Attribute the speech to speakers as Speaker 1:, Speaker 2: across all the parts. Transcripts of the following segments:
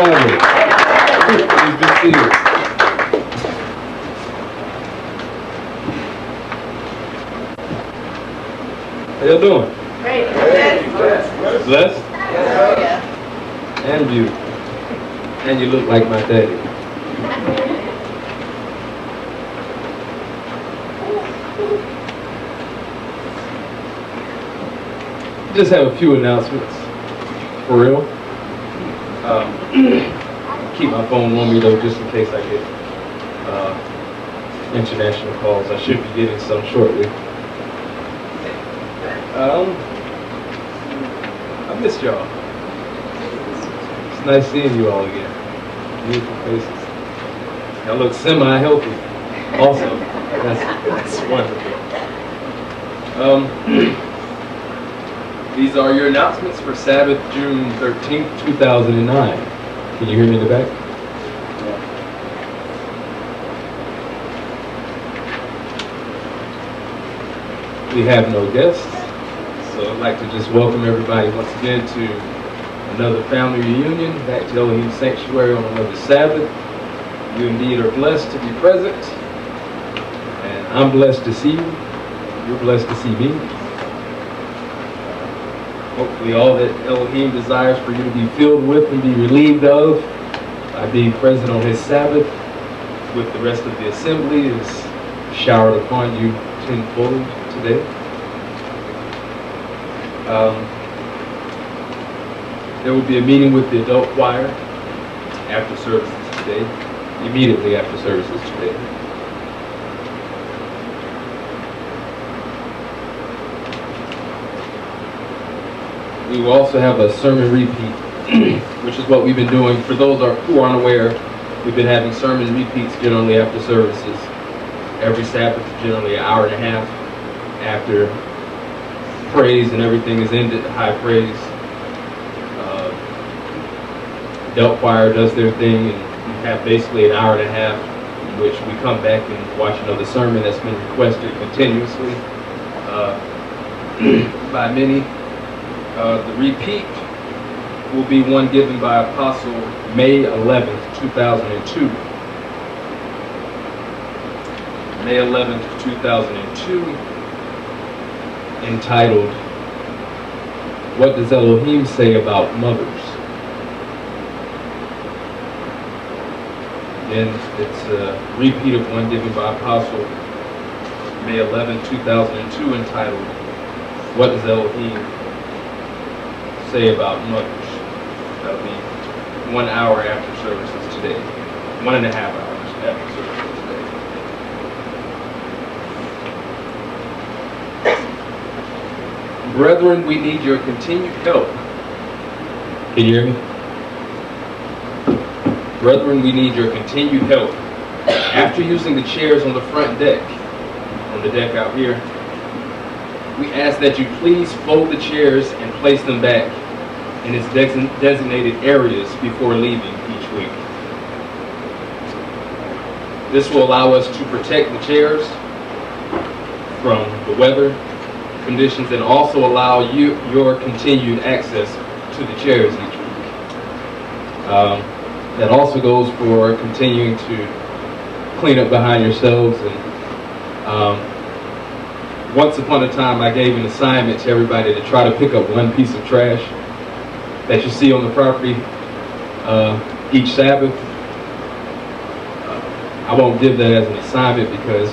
Speaker 1: Barbara. Please be seated. How y'all doing?
Speaker 2: Great.
Speaker 1: Blessed?
Speaker 2: Yeah.
Speaker 1: And beautiful. And you look like my daddy. Just have a few announcements. For real. Keep my phone on me though, just in case I get international calls. I should be getting some shortly. I missed y'all. It's nice seeing you all again. Beautiful faces. Y'all look semi-healthy. Also, that's wonderful. These are your announcements for Sabbath, June 13th, 2009. Can you hear me in the back? We have no guests, so I'd like to just welcome everybody once again to another family reunion back to Elohim Sanctuary on another Sabbath. You indeed are blessed to be present, and I'm blessed to see you. You're blessed to see me. Hopefully all that Elohim desires for you to be filled with and be relieved of by being present on his Sabbath with the rest of the assembly is showered upon you tenfold today. There will be a meeting with the adult choir after services today, immediately after services today. We will also have a sermon repeat, which is what we've been doing. For those who aren't aware, we've been having sermon repeats generally after services. Every Sabbath, generally an hour and a half after praise and everything is ended, high praise. Adult choir does their thing, and we have basically an hour and a half in which we come back and watch another sermon that's been requested continuously by many. The repeat will be one given by Apostle May 11th, 2002. May 11th, 2002, entitled, "What Does Elohim Say About Mothers?" Again, it's a repeat of one given by Apostle May 11th, 2002, entitled, "What Does Elohim Say About Mothers?" That'll be 1 hour after services today. 1.5 hours after services today. Brethren, we need your continued help. Can you hear me? Brethren, we need your continued help. After using the chairs on the front deck, on the deck out here, we ask that you please fold the chairs and place them back in its designated areas before leaving each week. This will allow us to protect the chairs from the weather conditions and also allow you your continued access to the chairs each week. That also goes for continuing to clean up behind yourselves. And once upon a time, I gave an assignment to everybody to try to pick up one piece of trash that you see on the property each Sabbath. I won't give that as an assignment because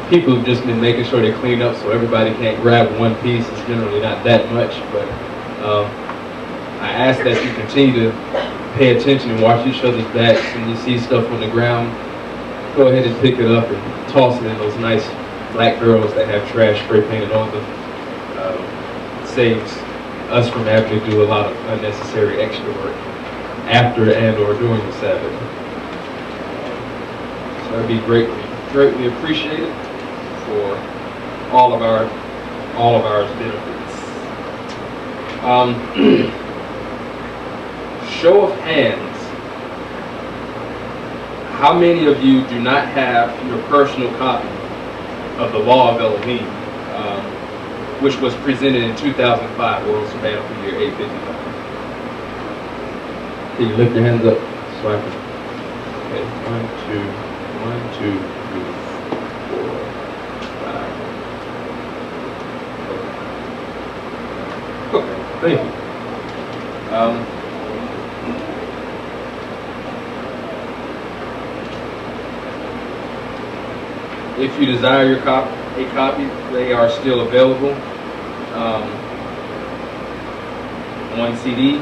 Speaker 1: people have just been making sure they clean up so everybody can't grab one piece. It's generally not that much, but I ask that you continue to pay attention and watch each other's backs. When you see stuff on the ground, go ahead and pick it up and toss it in those nice black barrels that have trash spray painted on them. It saves us from having to do a lot of unnecessary extra work after and or during the Sabbath. So that'd be greatly appreciated for all of our benefits. Show of hands. How many of you do not have your personal copy of the Law of Elohim, which was presented in 2005, World Sabbatical Year 855? Can you lift your hands up so I can? Okay, 1, 2, 3, 4, 5. Okay, thank you. If you desire a copy, they are still available on CD.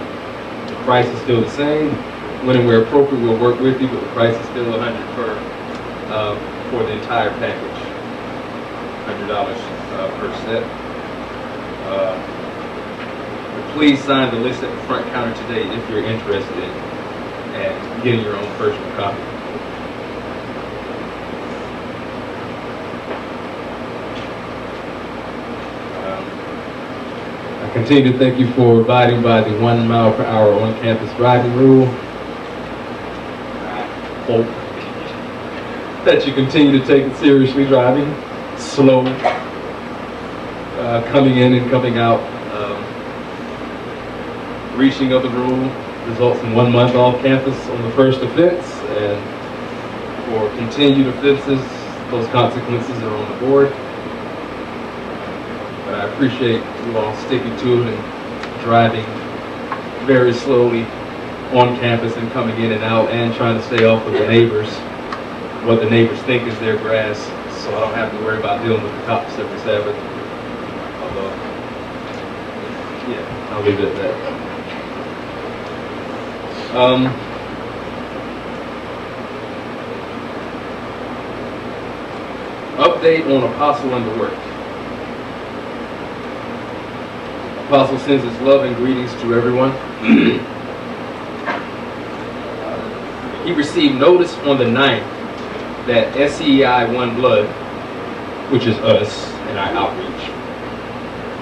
Speaker 1: The price is still the same. When and where appropriate, we'll work with you, but the price is still $100 for the entire package. $100 per set. Please sign the list at the front counter today if you're interested in getting your own personal copy. I continue to thank you for abiding by the 1 mile per hour on-campus driving rule. I hope that you continue to take it seriously, driving slow, coming in and coming out. Reaching of the rule results in 1 month off campus on the first offense, and for continued offenses, those consequences are on the board. But I appreciate you all sticking to it and driving very slowly on campus and coming in and out and trying to stay off of the neighbors, what the neighbors think is their grass, so I don't have to worry about dealing with the cops every Sabbath. Although, yeah, I'll leave it at that. Update on Apostle and the work. Apostle sends his love and greetings to everyone. He received notice on the 9th that SCEI-1BLOOD, which is us and our outreach,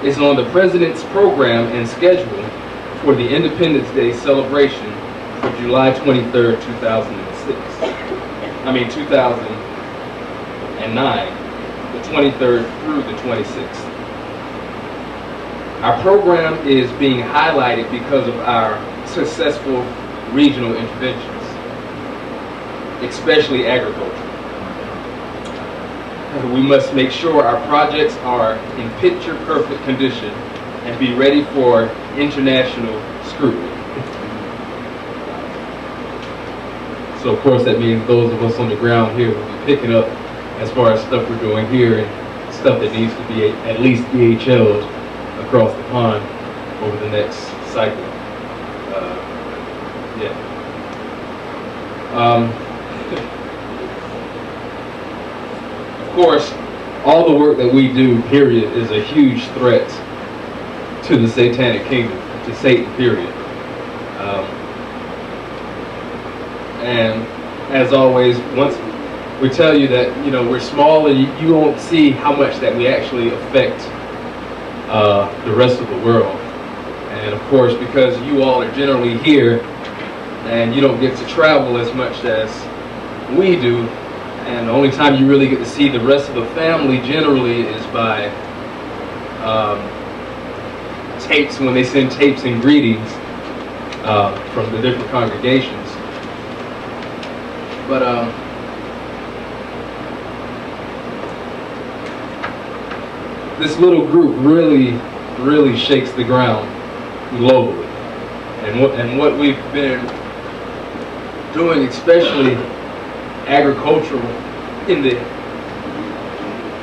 Speaker 1: is on the President's program and schedule for the Independence Day celebration for July 23rd, 2009, the 23rd through the 26th. Our program is being highlighted because of our successful regional interventions, especially agriculture. We must make sure our projects are in picture-perfect condition and be ready for international scrutiny. So of course that means those of us on the ground here will be picking up as far as stuff we're doing here and stuff that needs to be at least DHL'd across the pond over the next cycle. Of course, all the work that we do, period, is a huge threat to the satanic kingdom, to Satan, period. And as always, once we tell you that, you know, we're small and you won't see how much that we actually affect the rest of the world. And of course, because you all are generally here and you don't get to travel as much as we do, and the only time you really get to see the rest of the family generally is by tapes, when they send tapes and greetings from the different congregations. But this little group really shakes the ground globally, and what we've been doing, especially agricultural,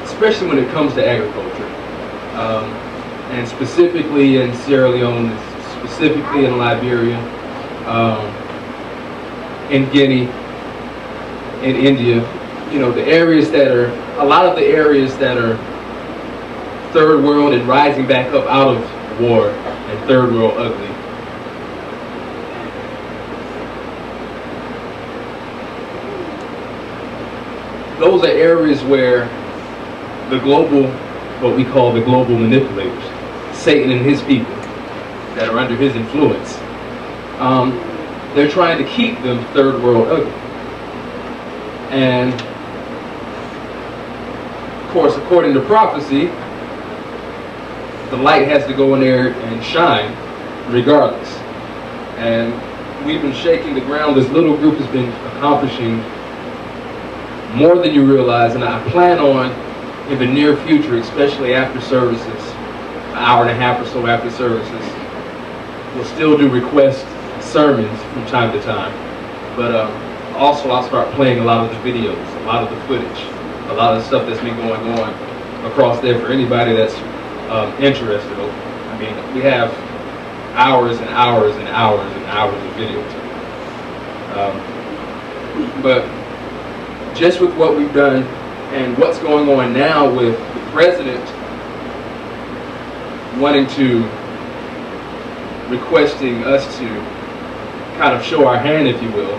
Speaker 1: especially when it comes to agriculture, and specifically in Sierra Leone, specifically in Liberia, in Guinea, in India, you know, the areas that are, a lot of the areas that are third world and rising back up out of war and third world ugly. Those are areas where the global, what we call the global manipulators, Satan and his people that are under his influence, they're trying to keep them third world ugly. And of course, according to prophecy, the light has to go in there and shine regardless. And we've been shaking the ground. This little group has been accomplishing more than you realize, and I plan on, in the near future, especially after services, an hour and a half or so after services, we'll still do request sermons from time to time. But also I'll start playing a lot of the videos, a lot of the footage, a lot of the stuff that's been going on across there for anybody that's interested. I mean, we have hours and hours and hours and hours of video. But just with what we've done and what's going on now with the president requesting us to kind of show our hand, if you will.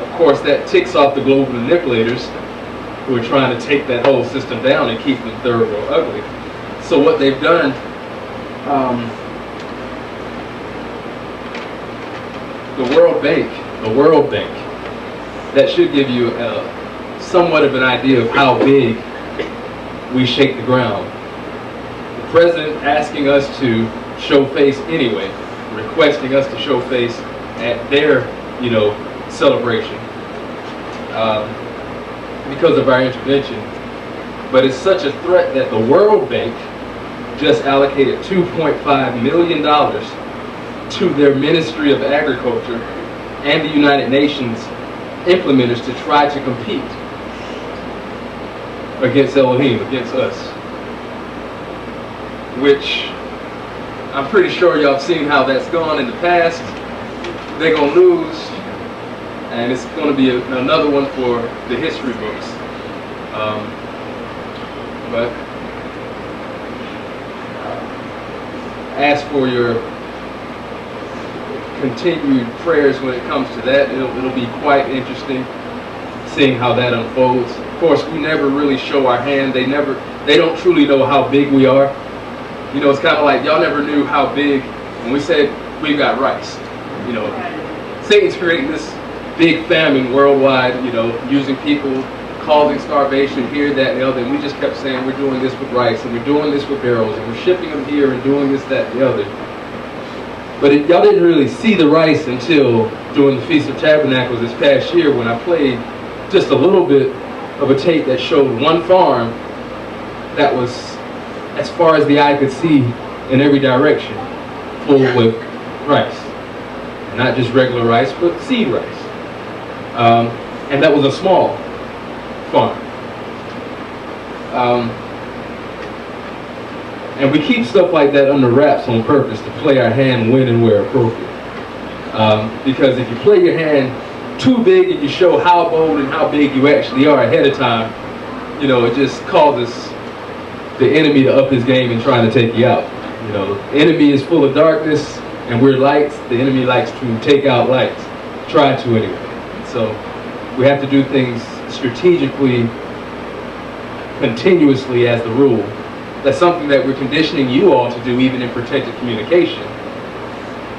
Speaker 1: Of course, that ticks off the global manipulators who are trying to take that whole system down and keep them third world ugly. So what they've done, the World Bank, that should give you somewhat of an idea of how big we shake the ground. The president asking us to show face anyway, requesting us to show face at their, celebration because of our intervention. But it's such a threat that the World Bank just allocated $2.5 million to their Ministry of Agriculture and the United Nations implementers to try to compete against Elohim, against us. Which I'm pretty sure y'all have seen how that's gone in the past. They're going to lose, and it's going to be another one for the history books. But ask for your continued prayers when it comes to that. It'll be quite interesting seeing how that unfolds. Of course, we never really show our hand. They don't truly know how big we are. It's kind of like y'all never knew how big when we said we've got rice. Satan's creating this big famine worldwide, using people, causing starvation here, that, and the other. And we just kept saying we're doing this with rice, and we're doing this with barrels, and we're shipping them here, and doing this, that, and the other. But y'all didn't really see the rice until during the Feast of Tabernacles this past year, when I played just a little bit of a tape that showed one farm that was, as far as the eye could see, in every direction, full with rice. Not just regular rice, but seed rice. And that was a small farm. And we keep stuff like that under wraps on purpose to play our hand when and where appropriate. Because if you play your hand too big and you show how bold and how big you actually are ahead of time, it just causes the enemy to up his game and trying to take you out. The enemy is full of darkness and we're lights. The enemy likes to take out lights. Try to anyway. So we have to do things strategically, continuously as the rule. That's something that we're conditioning you all to do even in protected communication.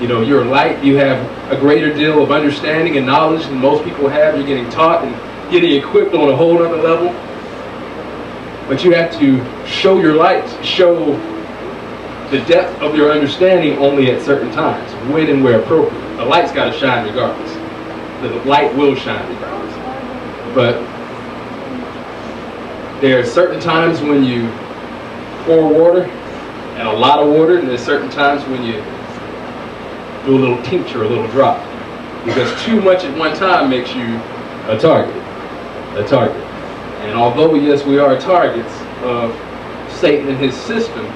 Speaker 1: You're light, you have a greater deal of understanding and knowledge than most people have. You're getting taught and getting equipped on a whole other level. But you have to show your light, show the depth of your understanding only at certain times, when and where appropriate. The light's got to shine regardless. The light will shine regardless. But there are certain times when you pour water, and a lot of water, and there's certain times when you do a little tincture, a little drop. Because too much at one time makes you a target. And although, yes, we are targets of Satan and his system,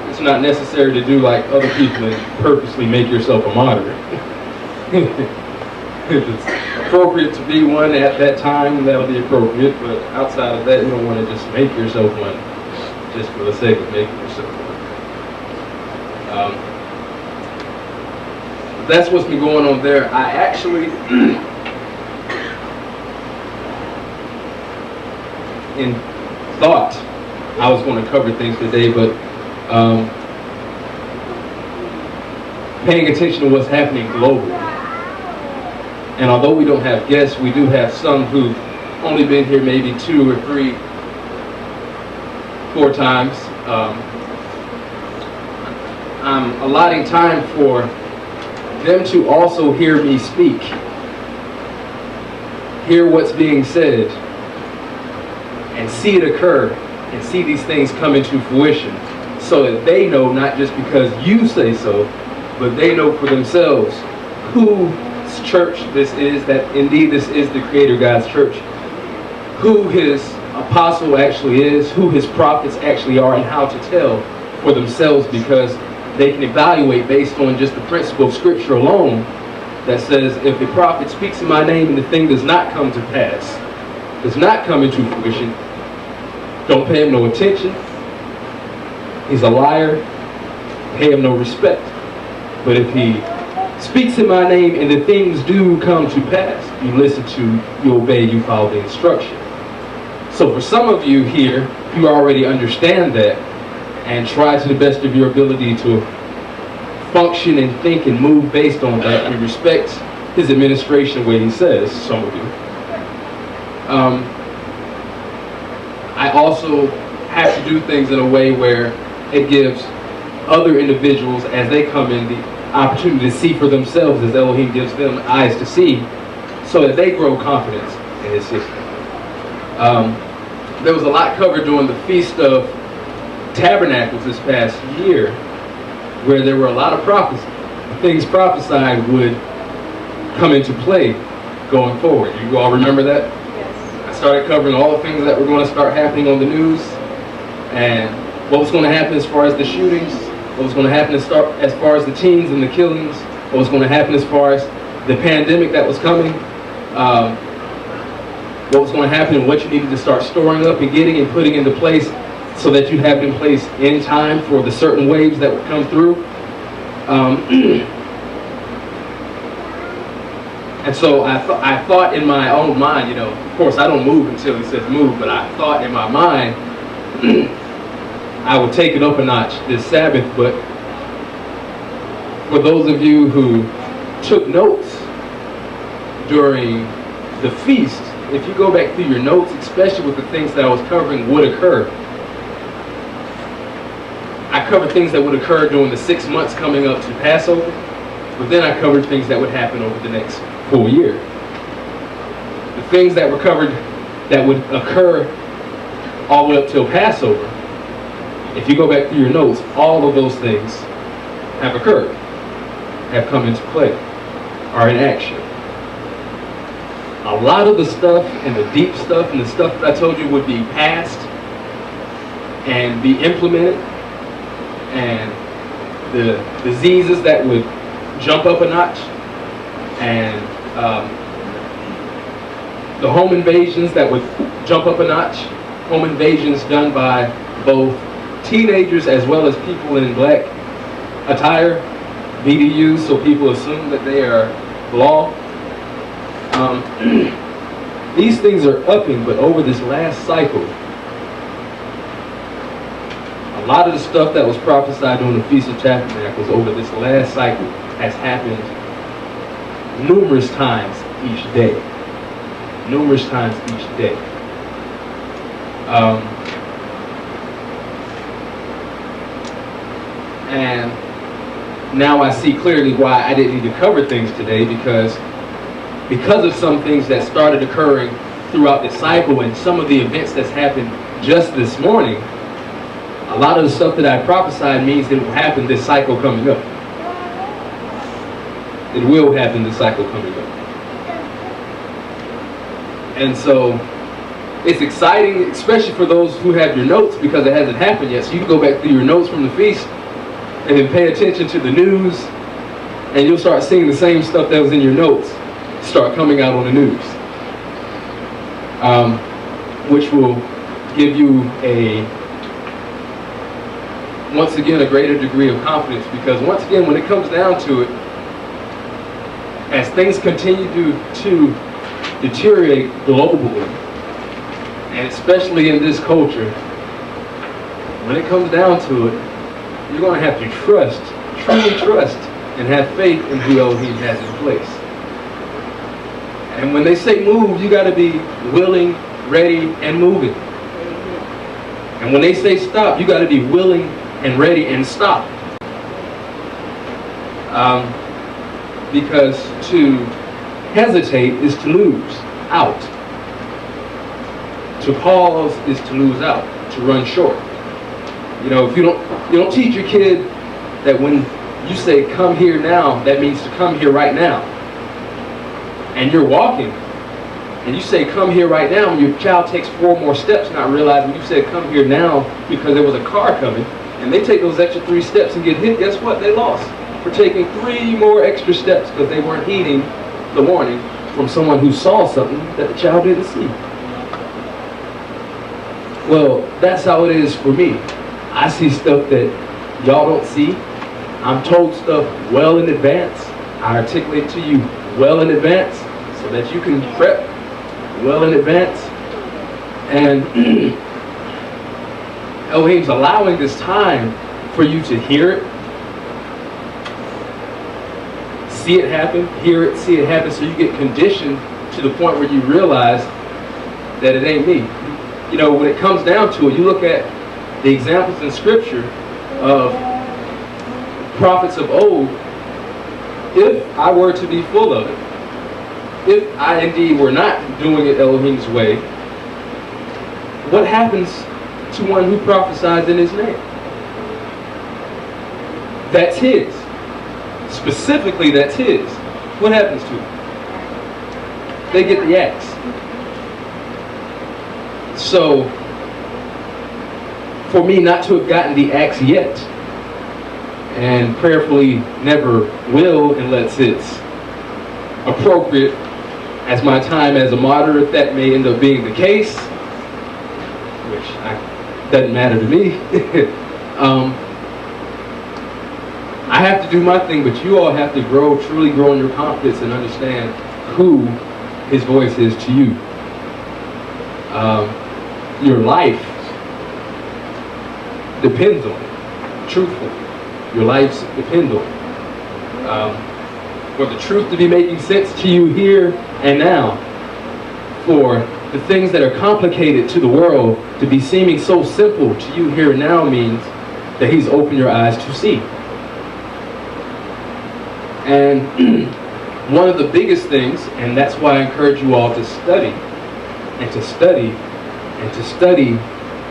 Speaker 1: it's not necessary to do like other people and purposely make yourself a martyr. If it's appropriate to be one at that time, that'll be appropriate, but outside of that, you don't want to just make yourself one just for the sake of making yourself one. That's what's been going on there. I actually, in thought, I was going to cover things today, but paying attention to what's happening globally. And although we don't have guests, we do have some who only been here maybe 2 or 3, 4 times. I'm allotting time for them to also hear me speak, hear what's being said, and see it occur, and see these things come into fruition, so that they know, not just because you say so, but they know for themselves whose church this is, that indeed this is the Creator God's church, who His apostle actually is, who His prophets actually are, and how to tell for themselves, because they can evaluate based on just the principle of Scripture alone that says, if the prophet speaks in my name and the thing does not come to pass, does not come into fruition, don't pay him no attention. He's a liar. Pay him no respect. But if he speaks in my name and the things do come to pass, you listen to, you obey, you follow the instruction. So for some of you here, you already understand that and try to the best of your ability to function and think and move based on that and respect his administration where he says, some of you. I also have to do things in a way where it gives other individuals, as they come in, the opportunity to see for themselves as Elohim gives them eyes to see, so that they grow confidence in his system. There was a lot covered during the Feast of Tabernacles this past year, where there were a lot of prophecies. Things prophesied would come into play going forward. You all remember that? Yes. I started covering all the things that were going to start happening on the news, and what was going to happen as far as the shootings, what was going to happen as far as the teens and the killings, what was going to happen as far as the pandemic that was coming, what was going to happen and what you needed to start storing up and getting and putting into place so that you have it in place in time for the certain waves that would come through. And so I thought in my own mind, you know, of course I don't move until he says move, but I thought in my mind I would take it up a notch this Sabbath. But for those of you who took notes during the feast, if you go back through your notes, especially with the things that I was covering would occur, I covered things that would occur during the 6 months coming up to Passover, but then I covered things that would happen over the next full year. The things that were covered that would occur all the way up till Passover, if you go back through your notes, all of those things have occurred, have come into play, are in action. A lot of the stuff and the deep stuff and the stuff that I told you would be passed and be implemented, and the diseases that would jump up a notch, and the home invasions that would jump up a notch, home invasions done by both teenagers as well as people in black attire, BDUs, so people assume that they are law. These things are upping, but over this last cycle, a lot of the stuff that was prophesied during the Feast of Tabernacles over this last cycle has happened numerous times each day. Numerous times each day. And now I see clearly why I didn't need to cover things today, because of some things that started occurring throughout the cycle and some of the events that's happened just this morning. A lot of the stuff that I prophesied means that it will happen this cycle coming up. It will happen this cycle coming up. And so it's exciting, especially for those who have your notes, because it hasn't happened yet. So you can go back through your notes from the feast and then pay attention to the news, and you'll start seeing the same stuff that was in your notes start coming out on the news, which will give you once again a greater degree of confidence, because once again, when it comes down to it, as things continue to deteriorate globally, and especially in this culture, when it comes down to it, you're going to have to trust, truly trust, and have faith in who Elohim has in place. And when they say move, you got to be willing, ready, and moving. And when they say stop, you got to be willing and ready and stop. Because to hesitate is to lose out. To pause is to lose out, to run short. You know, if you don't teach your kid that when you say come here now, that means to come here right now. And you're walking, and you say come here right now, and your child takes 4 more steps, not realizing you said come here now because there was a car coming, and they take those extra 3 steps and get hit, guess what? They lost for taking 3 more extra steps because they weren't heeding the warning from someone who saw something that the child didn't see. Well, that's how it is for me. I see stuff that y'all don't see. I'm told stuff well in advance. I articulate to you well in advance so that you can prep well in advance. And Elohim's allowing this time for you to hear it, see it happen, hear it, see it happen, so you get conditioned to the point where you realize that it ain't me. You know, when it comes down to it, you look at the examples in Scripture of prophets of old. If I were to be full of it, if I indeed were not doing it Elohim's way, what happens to one who prophesies in his name? That's his. Specifically, that's his. What happens to them? They get the axe. So, for me not to have gotten the axe yet, and prayerfully never will unless it's appropriate as my time as a martyr, if that may end up being the case, which doesn't matter to me. I have to do my thing, but you all have to grow, truly grow in your confidence and understand who his voice is to you. Your life depends on it, truthfully. Your lives depend on it. For the truth to be making sense to you here and now. For the things that are complicated to the world to be seeming so simple to you here and now means that he's opened your eyes to see. And one of the biggest things, and that's why I encourage you all to study, and to study, and to study,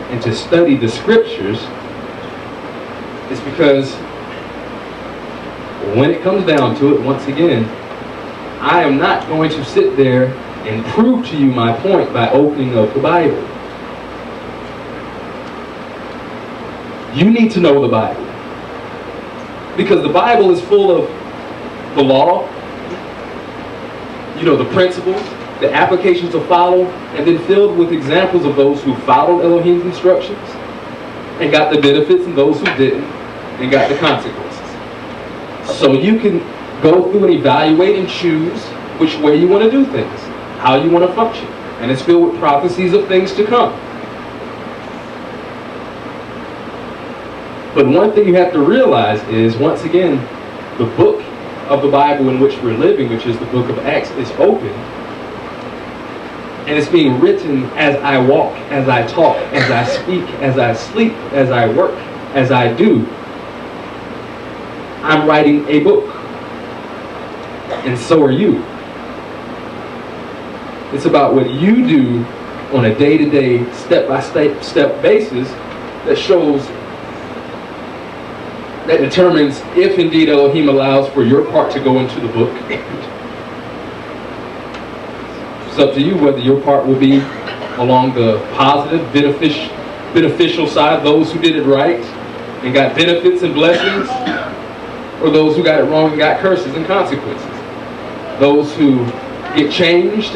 Speaker 1: and to study the Scriptures, is because when it comes down to it, once again, I am not going to sit there and prove to you my point by opening up the Bible. You need to know the Bible. Because the Bible is full of the law, you know, the principles, the applications to follow, and then filled with examples of those who followed Elohim's instructions and got the benefits, and those who didn't and got the consequences. So you can go through and evaluate and choose which way you want to do things, how you want to function. And it's filled with prophecies of things to come. But one thing you have to realize is, once again, the book of the Bible in which we're living, which is the book of Acts, is open. And it's being written as I walk, as I talk, as I speak, as I sleep, as I work, as I do. I'm writing a book. And so are you. It's about what you do on a day-to-day, step-by-step basis that shows, that determines if indeed Elohim allows for your part to go into the book. It's up to you whether your part will be along the positive, beneficial side, those who did it right and got benefits and blessings, or those who got it wrong and got curses and consequences. Those who get changed,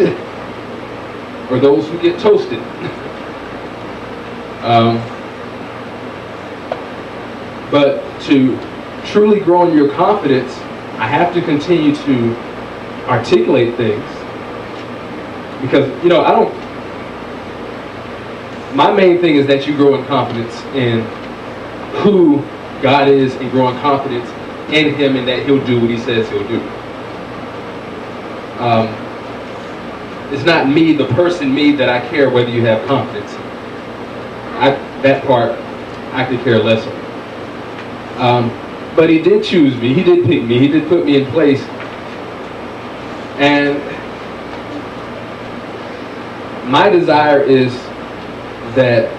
Speaker 1: or those who get toasted. But to truly grow in your confidence, I have to continue to articulate things. Because, you know, my main thing is that you grow in confidence in who God is, and grow in confidence in Him, and that He'll do what He says He'll do. It's not me, the person me, that I care whether you have confidence in. That part, I could care less on. But he did choose me. He did pick me. He did put me in place. And my desire is that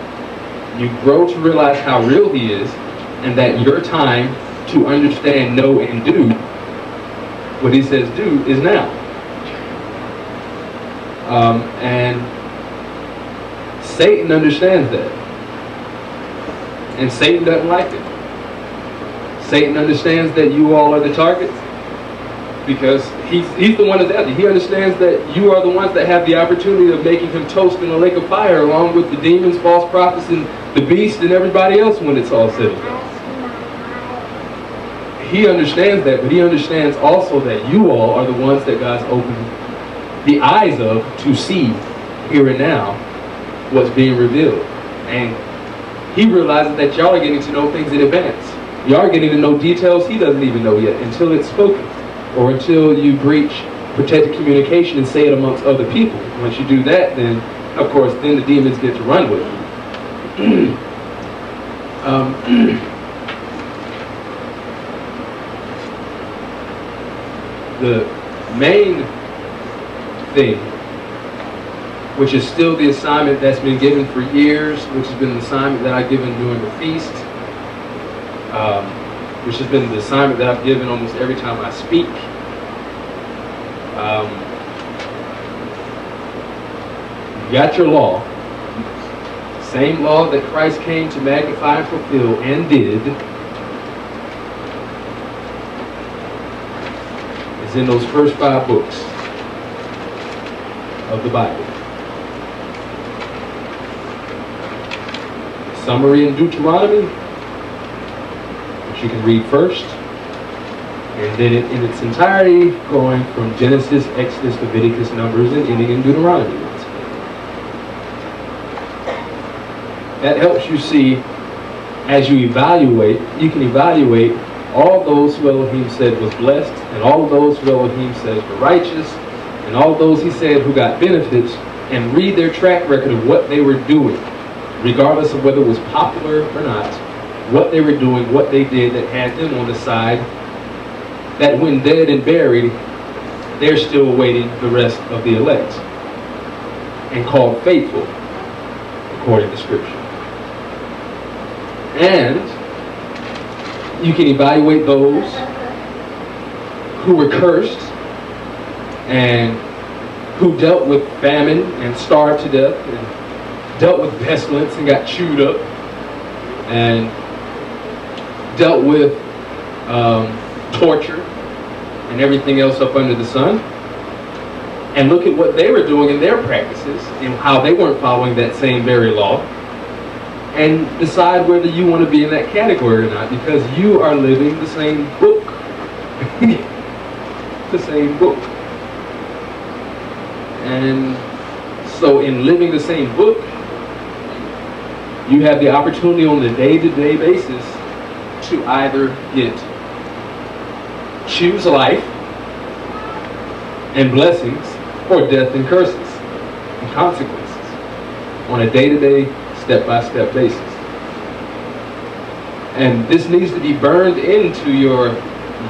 Speaker 1: you grow to realize how real he is, and that your time to understand, know, and do what he says do is now. And Satan understands that. And Satan doesn't like it. Satan understands that you all are the targets, because he's the one that's out there. He understands that you are the ones that have the opportunity of making him toast in a lake of fire, along with the demons, false prophets, and the beast, and everybody else when it's all said and done. He understands that, but he understands also that you all are the ones that God's opened the eyes of to see here and now what's being revealed. And he realizes that y'all are getting to know things in advance. Y'all are getting to know details he doesn't even know yet until it's spoken, or until you breach protected communication and say it amongst other people. Once you do that, then of course then the demons get to run with you. The main thing, which is still the assignment that's been given for years, which has been the assignment that I've given during the feast, which has been the assignment that I've given almost every time I speak. You got your law, same law that Christ came to magnify and fulfill, and did. It's in those first 5 books of the Bible. Summary in Deuteronomy, which you can read first, and then in its entirety, going from Genesis, Exodus, Leviticus, Numbers, and ending in Deuteronomy. That helps you see, as you evaluate, you can evaluate all those who Elohim said was blessed, and all of those who Elohim said were righteous, and all those he said who got benefits, and read their track record of what they were doing, regardless of whether it was popular or not, what they were doing, what they did that had them on the side, that when dead and buried, they're still awaiting the rest of the elect, and called faithful, according to Scripture. And you can evaluate those who were cursed and who dealt with famine and starved to death, and dealt with pestilence and got chewed up, and dealt with torture and everything else up under the sun, and look at what they were doing in their practices and how they weren't following that same very law, and decide whether you want to be in that category or not, because you are living the same book. The same book. And so in living the same book, you have the opportunity on a day-to-day basis to either choose life and blessings, or death and curses and consequences on a day-to-day, step-by-step basis. And this needs to be burned into your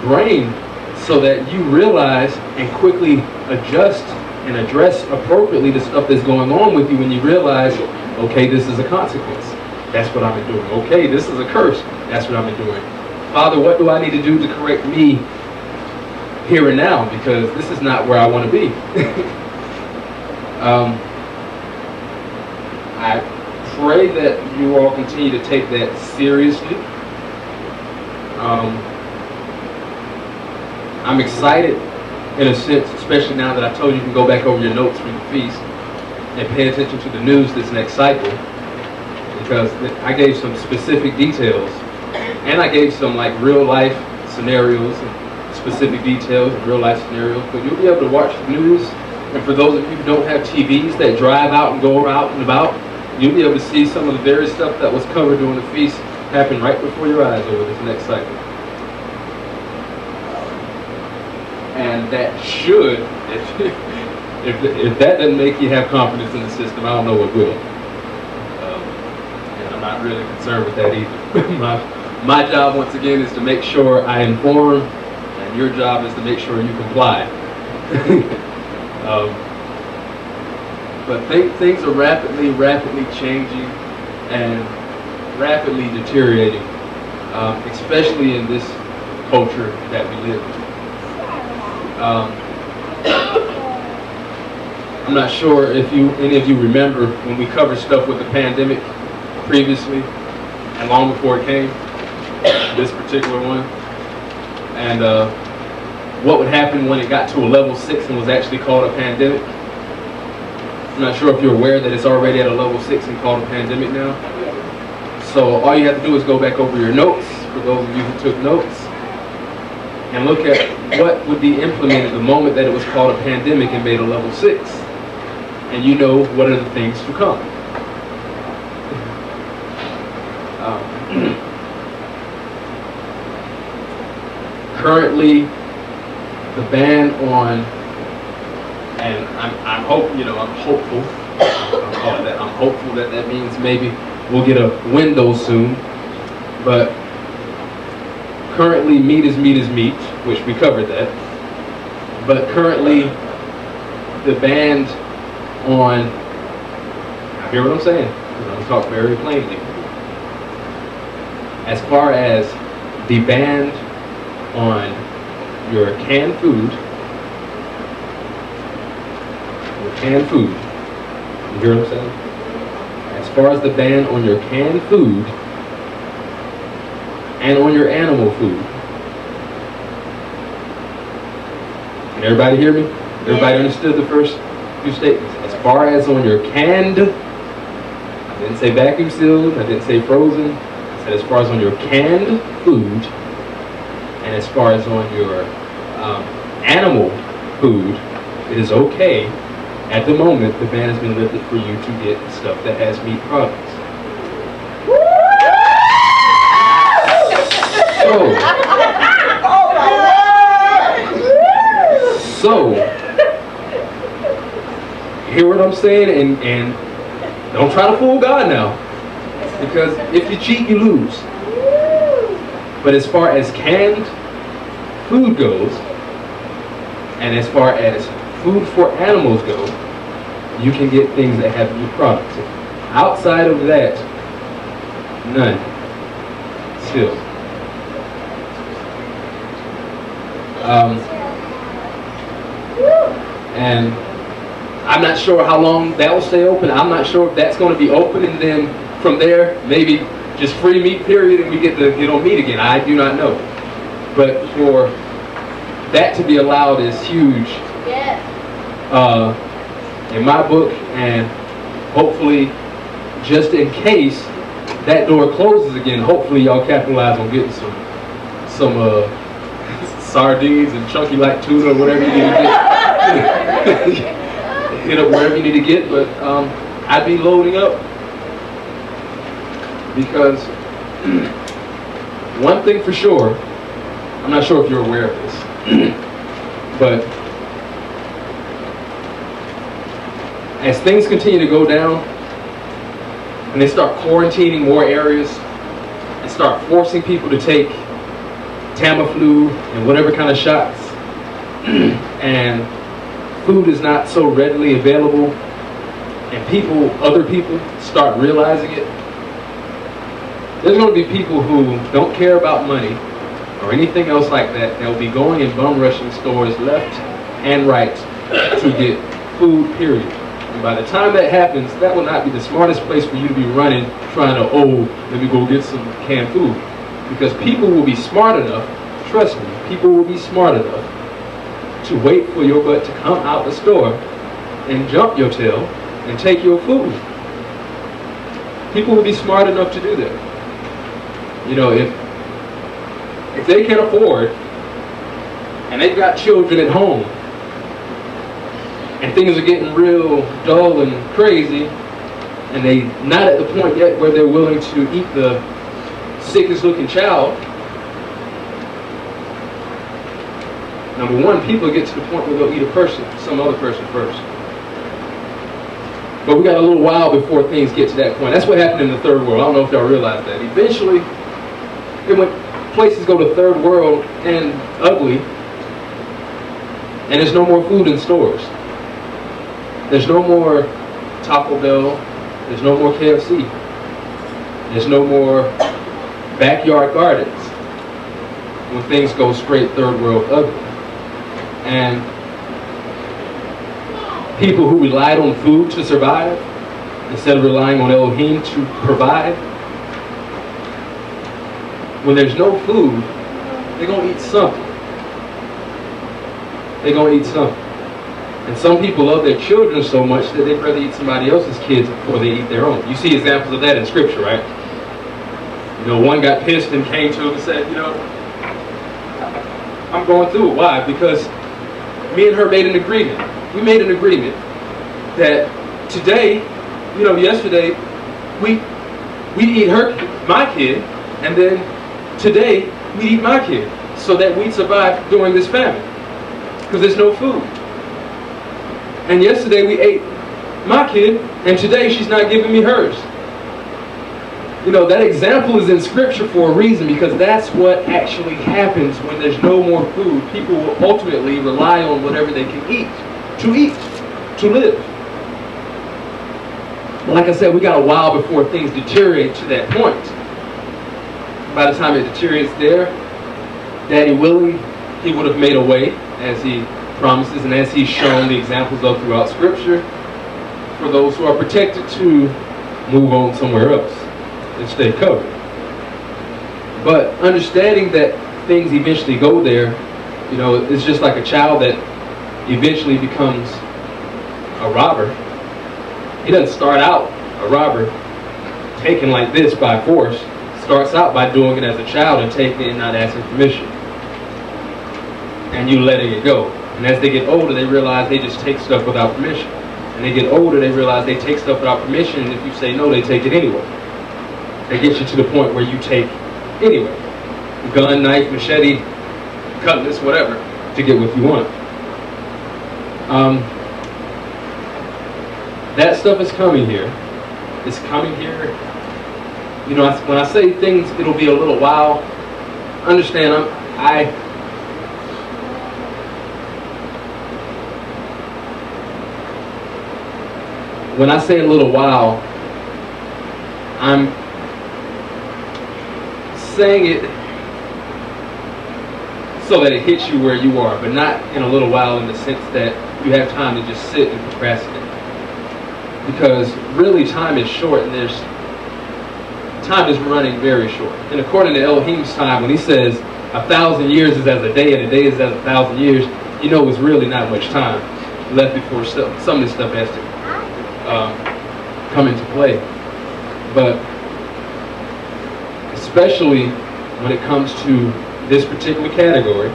Speaker 1: brain so that you realize and quickly adjust and address appropriately the stuff that's going on with you when you realize, okay, this is a consequence. That's what I've been doing. Okay, this is a curse. That's what I've been doing. Father, what do I need to do to correct me here and now? Because this is not where I want to be. I pray that you all continue to take that seriously. I'm excited in a sense, especially now that I told you can go back over your notes from the feast and pay attention to the news this next cycle, because I gave some specific details, and I gave some like real life scenarios and specific details of real life scenarios, but you'll be able to watch the news. And for those of you who don't have TVs that drive out and go out and about, you'll be able to see some of the very stuff that was covered during the feast happen right before your eyes over this next cycle. And that should, if that doesn't make you have confidence in the system, I don't know what will. And I'm not really concerned with that either. my job, once again, is to make sure I inform, and your job is to make sure you comply. But things are rapidly changing and rapidly deteriorating, especially in this culture that we live in. I'm not sure if any of you remember when we covered stuff with the pandemic previously and long before it came, this particular one, and what would happen when it got to a level 6 and was actually called a pandemic. I'm not sure if you're aware that it's already at a level 6 and called a pandemic now. So all you have to do is go back over your notes, for those of you who took notes, and look at what would be implemented the moment that it was called a pandemic and made a level 6. And you know what are the things to come. Currently, the ban on, and I'm hopeful. I'll call it that. I'm hopeful that that means maybe we'll get a window soon. But currently, meat is meat, which we covered that. But currently, the ban on, I hear what I'm saying, I'm going to talk very plainly. As far as the ban on your canned food, you hear what I'm saying? As far as the ban on your canned food and on your animal food. Can everybody hear me? Everybody understood the first few statements? As far as on your canned, I didn't say vacuum sealed, I didn't say frozen, I said as far as on your canned food and as far as on your animal food, it is okay. At the moment, the ban has been lifted for you to get stuff that has meat products. So, you hear what I'm saying? And don't try to fool God now, because if you cheat, you lose. But as far as canned food goes, and as far as food for animals go, you can get things that have meat products. Outside of that, none. Still. And I'm not sure how long that will stay open. I'm not sure if that's going to be open and then from there maybe just free meat period and we get to get on meat again. I do not know. But for that to be allowed is huge.
Speaker 2: Yes.
Speaker 1: In my book, and hopefully just in case that door closes again, hopefully y'all capitalize on getting some sardines and chunky like tuna or whatever you need to get. Hit up wherever you need to get, but I'd be loading up because one thing for sure, I'm not sure if you're aware of this, but as things continue to go down and they start quarantining more areas and start forcing people to take Tamiflu and whatever kind of shots, and food is not so readily available, and other people start realizing it, there's going to be people who don't care about money or anything else like that. They'll be going and bum rushing stores left and right to get food, period. And by the time that happens, that will not be the smartest place for you to be running, trying to, let me go get some canned food. Because people will be smart enough, trust me, people will be smart enough to wait for your butt to come out the store and jump your tail and take your food. People will be smart enough to do that. You know, if they can afford and they've got children at home and things are getting real dull and crazy and they not at the point yet where they're willing to eat the sickest looking child, number one, people get to the point where they'll eat some other person first. But we got a little while before things get to that point. That's what happened in the third world. I don't know if y'all realize that. Eventually, places go to third world and ugly, and there's no more food in stores. There's no more Taco Bell. There's no more KFC. There's no more backyard gardens when things go straight third world ugly. And people who relied on food to survive, instead of relying on Elohim to provide, when there's no food, they're going to eat something. They're going to eat something. And some people love their children so much that they'd rather eat somebody else's kids before they eat their own. You see examples of that in Scripture, right? You know, one got pissed and came to him and said, you know, I'm going through it. Why? Because me and her made an agreement. We made an agreement that today, you know, yesterday, we eat my kid, and then today we eat my kid, so that we'd survive during this famine, because there's no food. And yesterday we ate my kid, and today she's not giving me hers. You know, that example is in Scripture for a reason, because that's what actually happens when there's no more food. People will ultimately rely on whatever they can eat, to live. But like I said, we got a while before things deteriorate to that point. By the time it deteriorates there, Daddy willing, he would have made a way, as he promises and as he's shown the examples of throughout Scripture, for those who are protected to move on somewhere else and stay covered. But understanding that things eventually go there, you know, it's just like a child that eventually becomes a robber. He doesn't start out a robber taken like this by force. Starts out by doing it as a child and taking it and not asking permission, and you letting it go. And as they get older, they realize they just take stuff without permission. And they get older, they realize they take stuff without permission, and if you say no, they take it anyway. They get you to the point where you take anyway. Gun, knife, machete, cutlass, whatever, to get what you want. That stuff is coming here. It's coming here. You know, when I say things, it'll be a little while. Understand, when I say a little while, I'm saying it so that it hits you where you are, but not in a little while in the sense that you have time to just sit and procrastinate. Because really time is short, and time is running very short. And according to Elohim's time, when he says 1,000 years is as a day and a day is as 1,000 years, you know it's really not much time left before some of this stuff has to come into play. But especially when it comes to this particular category,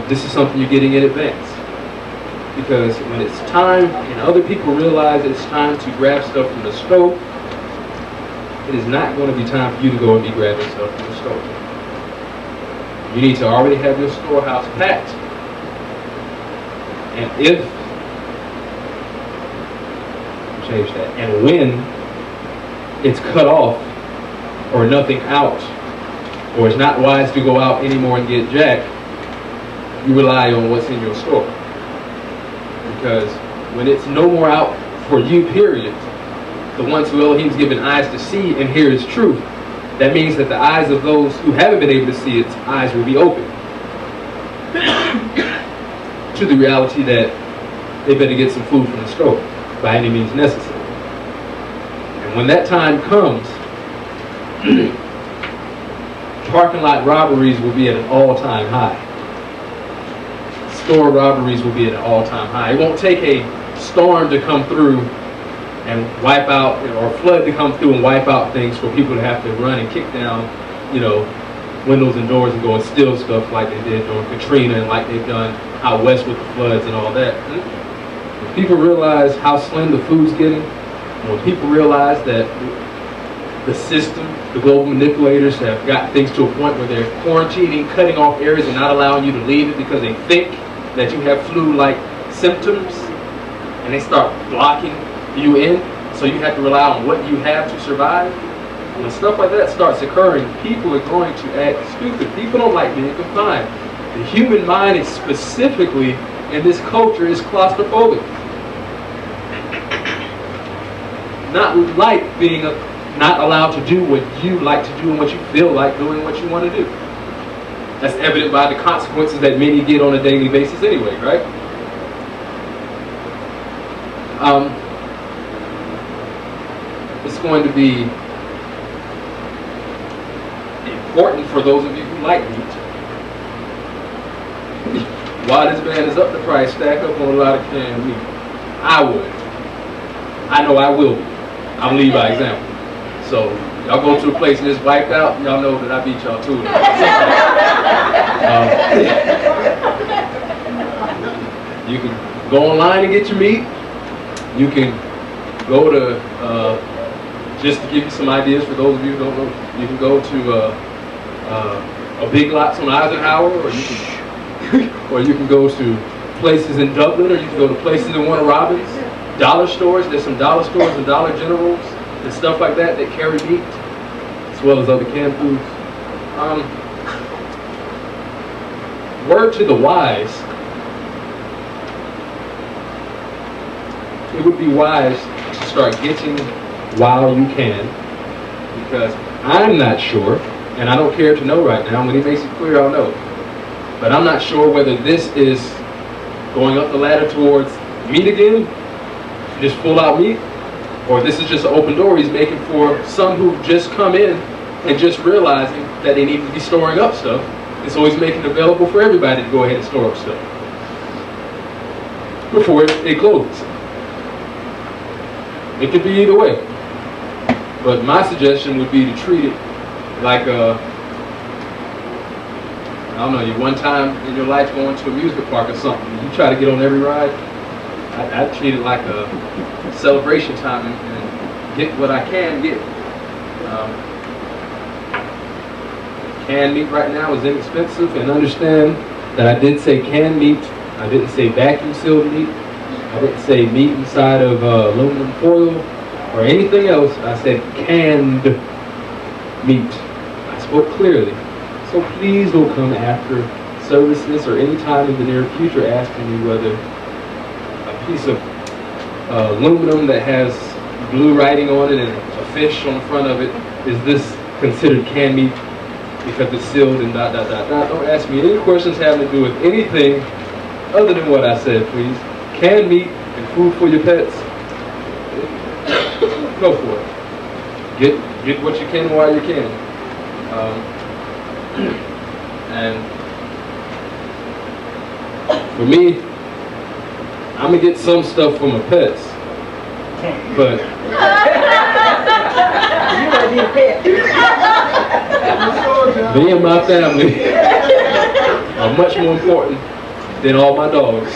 Speaker 1: this is something you're getting in advance. Because when it's time and other people realize it's time to grab stuff from the stove, it is not going to be time for you to go and be grabbing stuff from the stove. You need to already have your storehouse packed. And and when it's cut off, or nothing out, or it's not wise to go out anymore and get jack, you rely on what's in your store. Because when it's no more out for you, period, the ones who Elohim's given eyes to see and hear His truth, that means that the eyes of those who haven't been able to see its eyes will be open to the reality that they better get some food from the store by any means necessary. And when that time comes, parking lot robberies will be at an all-time high. Store robberies will be at an all-time high. It won't take a storm to come through and wipe out, or a flood to come through and wipe out things for people to have to run and kick down, you know, windows and doors and go and steal stuff like they did during Katrina and like they've done out west with the floods and all that. When people realize how slim the food's getting, when people realize that the system, the global manipulators have got things to a point where they're quarantining, cutting off areas and not allowing you to leave it because they think that you have flu-like symptoms, and they start blocking you in, so you have to rely on what you have to survive. When stuff like that starts occurring, people are going to act stupid. People don't like being confined. The human mind is specifically, in this culture, is claustrophobic. Not like being not allowed to do what you like to do and what you feel like doing, what you want to do. That's evident by the consequences that many get on a daily basis anyway, right? It's going to be important for those of you who like meat. While this man is up the price, stack up on a lot of canned meat. I would. I know I will be. I'll lead by example. So y'all go to a place and it's wiped out, y'all know that I beat y'all to it. You can go online and get your meat. You can go to, just to give you some ideas for those of you who don't know, you can go to a Big Lots on Eisenhower, or you can go to places in Dublin, or you can go to places in Warner Robins, dollar stores. There's some dollar stores and Dollar Generals and stuff like that that carry meat, as well as other canned foods. Word to the wise, it would be wise to start getting while you can, because I'm not sure, and I don't care to know right now. When he makes it clear, I'll know. But I'm not sure whether this is going up the ladder towards meat again, just full out meat, or this is just an open door he's making for some who just come in and just realizing that they need to be storing up stuff. And so he's making it available for everybody to go ahead and store up stuff before it closes. It could be either way. But my suggestion would be to treat it like a, I don't know, you one time in your life going to an amusement park or something, you try to get on every ride. I treat it like a celebration time and get what I can get. Canned meat right now is inexpensive, and understand that I did say canned meat. I didn't say vacuum sealed meat. I didn't say meat inside of aluminum foil or anything else. I said canned meat. I spoke clearly. So please don't come after services or any time in the near future asking me whether a piece of aluminum that has blue writing on it and a fish on the front of it, is this considered canned meat because it's sealed and ... Don't ask me any questions having to do with anything other than what I said, please. Canned meat and food for your pets, go for it. Get what you can while you can. And for me, I'm gonna get some stuff for my pets, but me and my family are much more important than all my dogs.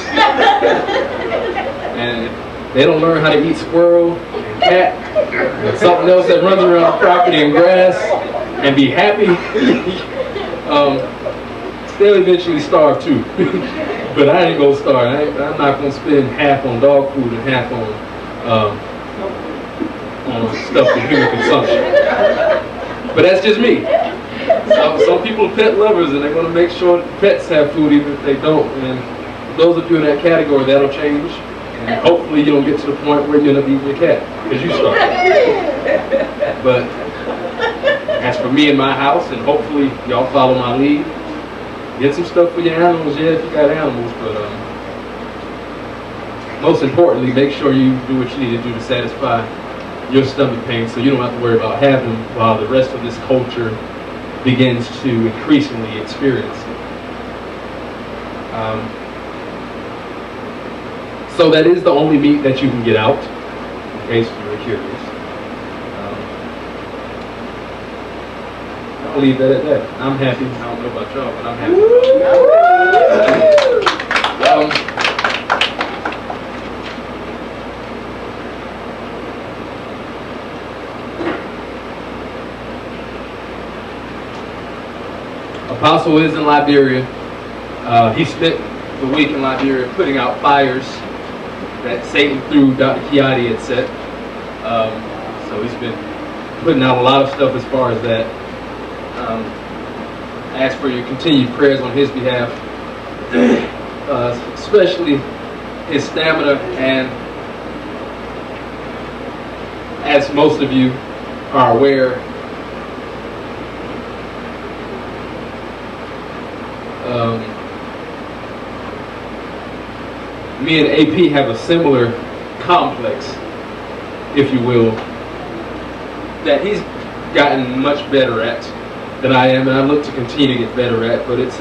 Speaker 1: And if they don't learn how to eat squirrel and cat and something else that runs around the property and grass and be happy, they'll eventually starve too. But I ain't gonna starve. I'm not gonna spend half on dog food and half on stuff for human consumption. But that's just me. Some people are pet lovers and they want to make sure that pets have food even if they don't. And those of you in that category, that'll change. And hopefully you don't get to the point where you end up eating your cat because you starve. But as for me and my house, and hopefully y'all follow my lead, get some stuff for your animals, yeah, if you got animals, but most importantly, make sure you do what you need to do to satisfy your stomach pain so you don't have to worry about having them while the rest of this culture begins to increasingly experience it. So that is the only meat that you can get out, in case you were curious. I'll leave that at that. I'm happy. I don't know about y'all, but I'm happy. Apostle is in Liberia. He spent the week in Liberia putting out fires that Satan through Dr. Chiadi had set. So he's been putting out a lot of stuff as far as that. I ask for your continued prayers on his behalf, especially his stamina, and as most of you are aware, me and AP have a similar complex, if you will, that he's gotten much better at than I am, and I look to continue to get better at. But it's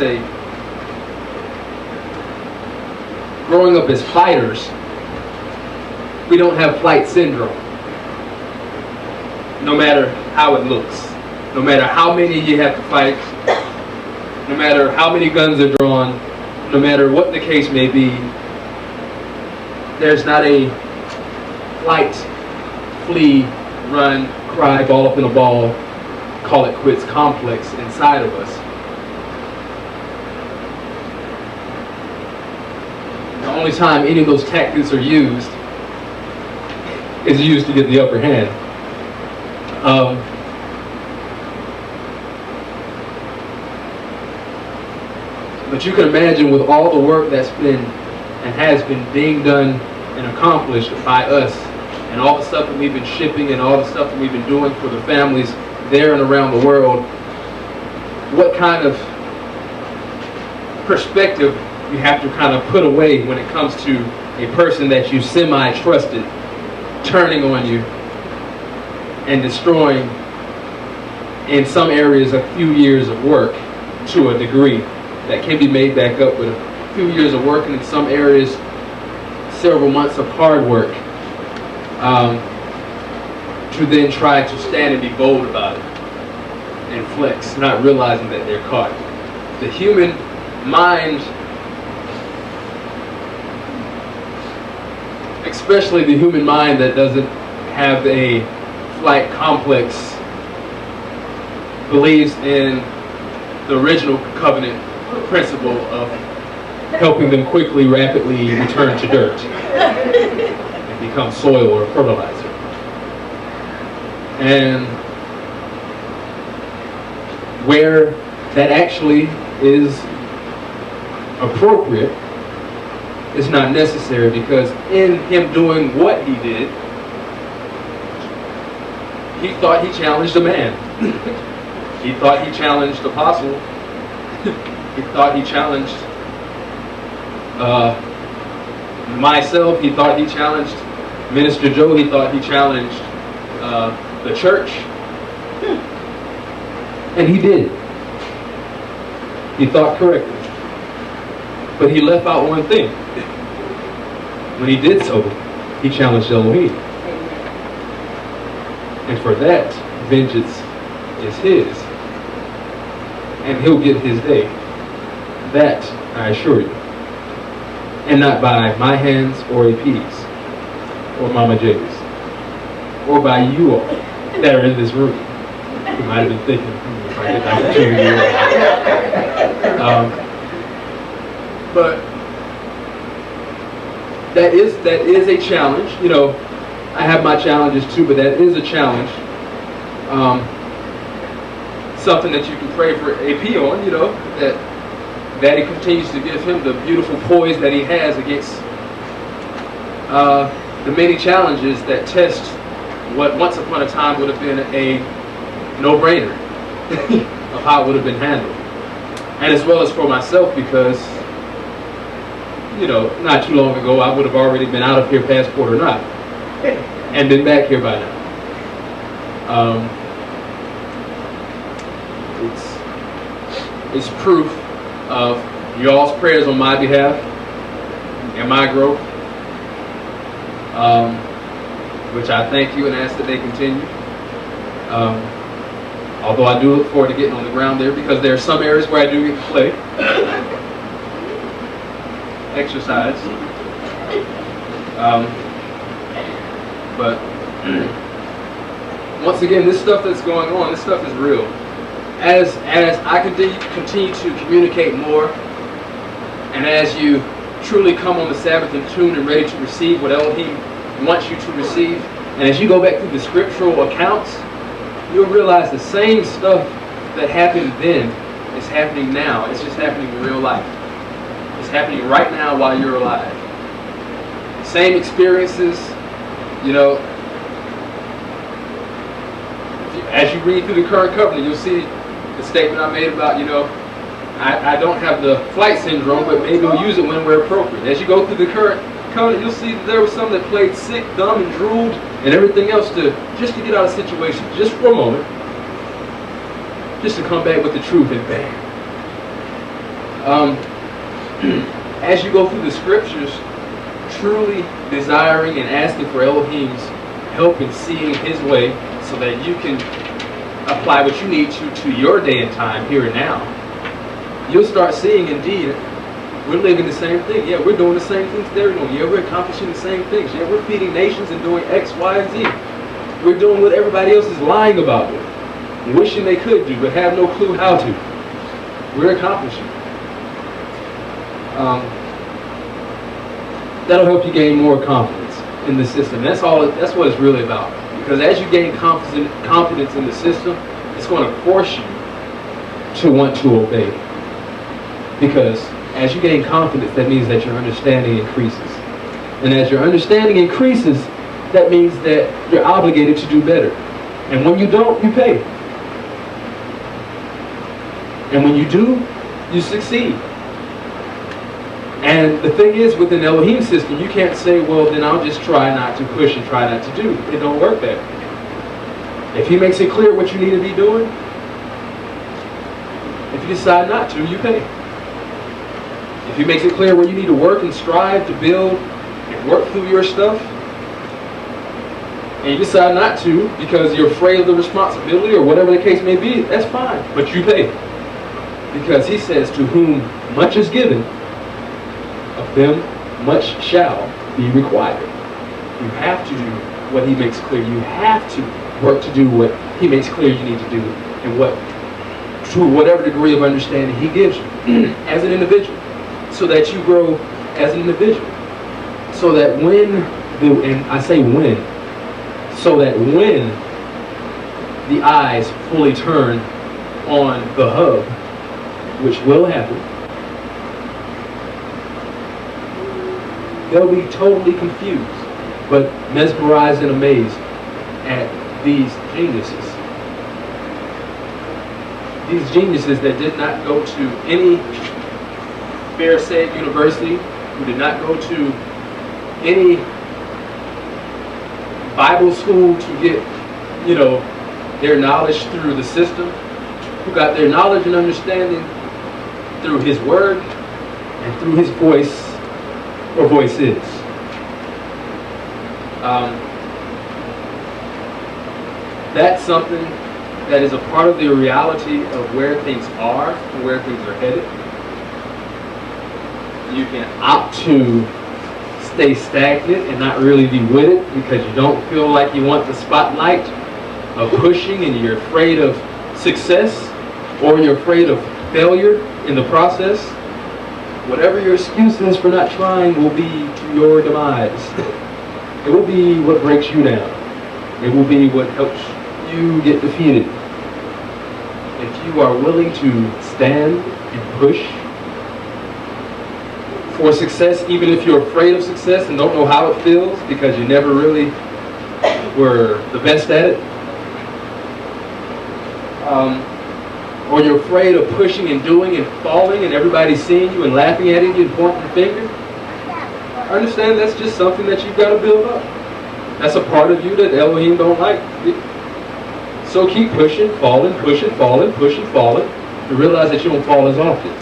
Speaker 1: growing up as fighters, we don't have flight syndrome. No matter how it looks, no matter how many you have to fight, no matter how many guns are drawn, no matter what the case may be, there's not a flight, flee, run, cry, ball up in a ball, call it quits complex inside of us. The only time any of those tactics are used is used to get the upper hand. But you can imagine, with all the work that's been and has been being done and accomplished by us, and all the stuff that we've been shipping and all the stuff that we've been doing for the families there and around the world, what kind of perspective you have to kind of put away when it comes to a person that you semi-trusted turning on you and destroying, in some areas, a few years of work to a degree that can be made back up with a few years of work, and in some areas several months of hard work, to then try to stand and be bold about it and flex, not realizing that they're caught. The human mind, especially the human mind that doesn't have a flight complex, believes in the original covenant principle of helping them quickly, rapidly return to dirt and become soil or fertilizer. And where that actually is appropriate, it's not necessary, because in him doing what he did, he thought he challenged a man. He thought he challenged Apostle. He thought he challenged myself. He thought he challenged Minister Joe. He thought he challenged the church. And he did. He thought correctly. But he left out one thing. When he did so, he challenged Elohim. And for that, vengeance is his. And he'll get his day. That, I assure you. And not by my hands or AP's or Mama J's or by you all that are in this room. You might have been thinking, if I get the opportunity. But that is a challenge. You know, I have my challenges too, but that is a challenge. Something that you can pray for AP on, you know, that he continues to give him the beautiful poise that he has against the many challenges that test what once upon a time would have been a no-brainer of how it would have been handled. And as well as for myself, because, you know, not too long ago I would have already been out of here, passport or not, and been back here by now. It's proof of y'all's prayers on my behalf and my growth, which I thank you and ask that they continue. Although I do look forward to getting on the ground there, because there are some areas where I do get to play, exercise. But once again, this stuff that's going on, this stuff is real. As I continue to communicate more, and as you truly come on the Sabbath in tune and ready to receive what Elohim wants you to receive. And as you go back through the scriptural accounts, you'll realize the same stuff that happened then is happening now. It's just happening in real life. It's happening right now while you're alive. Same experiences, you know. As you read through the current covenant, you'll see the statement I made about, you know, I don't have the flight syndrome, but maybe we'll use it when we're appropriate. As you go through the current covenant, you'll see that there was some that played sick, dumb, and drooled, and everything else just to get out of situations, just for a moment, just to come back with the truth, and bam. As you go through the scriptures, truly desiring and asking for Elohim's help in seeing His way, so that you can apply what you need to your day and time, here and now, you'll start seeing, indeed, we're living the same thing. Yeah, we're doing the same things they're doing. Yeah, we're accomplishing the same things. Yeah, we're feeding nations and doing X, Y, and Z. We're doing what everybody else is lying about it, wishing they could do, but have no clue how to. We're accomplishing. That'll help you gain more confidence in the system. That's what it's really about. Because as you gain confidence in the system, it's going to force you to want to obey. Because as you gain confidence, that means that your understanding increases. And as your understanding increases, that means that you're obligated to do better. And when you don't, you pay. And when you do, you succeed. And the thing is, with an Elohim system, you can't say, well, then I'll just try not to push and try not to do. It don't work that way. If He makes it clear what you need to be doing, if you decide not to, you pay. If He makes it clear where you need to work and strive to build and work through your stuff, and you decide not to because you're afraid of the responsibility or whatever the case may be, that's fine, but you pay. Because He says, to whom much is given, of them much shall be required. You have to do what He makes clear. You have to work to do what He makes clear you need to do, and to whatever degree of understanding He gives you as an individual, so that you grow as an individual. So that and I say when, so that when the eyes fully turn on the hub, which will happen, they'll be totally confused, but mesmerized and amazed at these geniuses. These geniuses that did not go to any Pharisaic university, who did not go to any Bible school to get, you know, their knowledge through the system, who got their knowledge and understanding through His Word and through His voice, or voices. That's something that is a part of the reality of where things are and where things are headed. You can opt to stay stagnant and not really be with it because you don't feel like you want the spotlight of pushing and you're afraid of success, or you're afraid of failure in the process. Whatever your excuse is for not trying will be to your demise. It will be what breaks you down. It will be what helps you get defeated. If you are willing to stand and push for success, even if you're afraid of success and don't know how it feels because you never really were the best at it, or you're afraid of pushing and doing and falling and everybody seeing you and laughing at you and pointing the finger, I understand that's just something that you've got to build up. That's a part of you that Elohim don't like. So keep pushing, falling, pushing, falling, pushing, falling, and realize that you don't fall as often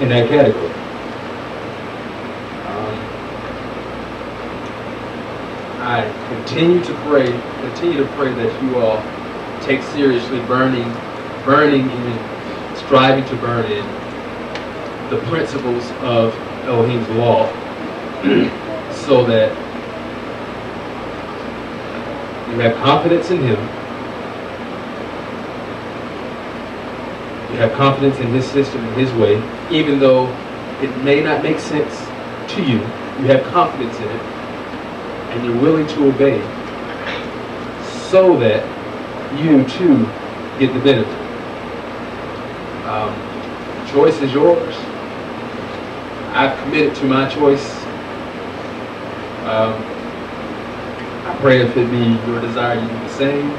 Speaker 1: in that category. I continue to pray that you all take seriously burning in, striving to burn in the principles of Elohim's law, so that you have confidence in Him, you have confidence in His system and His way, even though it may not make sense to you, you have confidence in it, and you're willing to obey so that you too get the benefit. Choice is yours. I've committed to my choice. I pray if it be your desire, you do the same.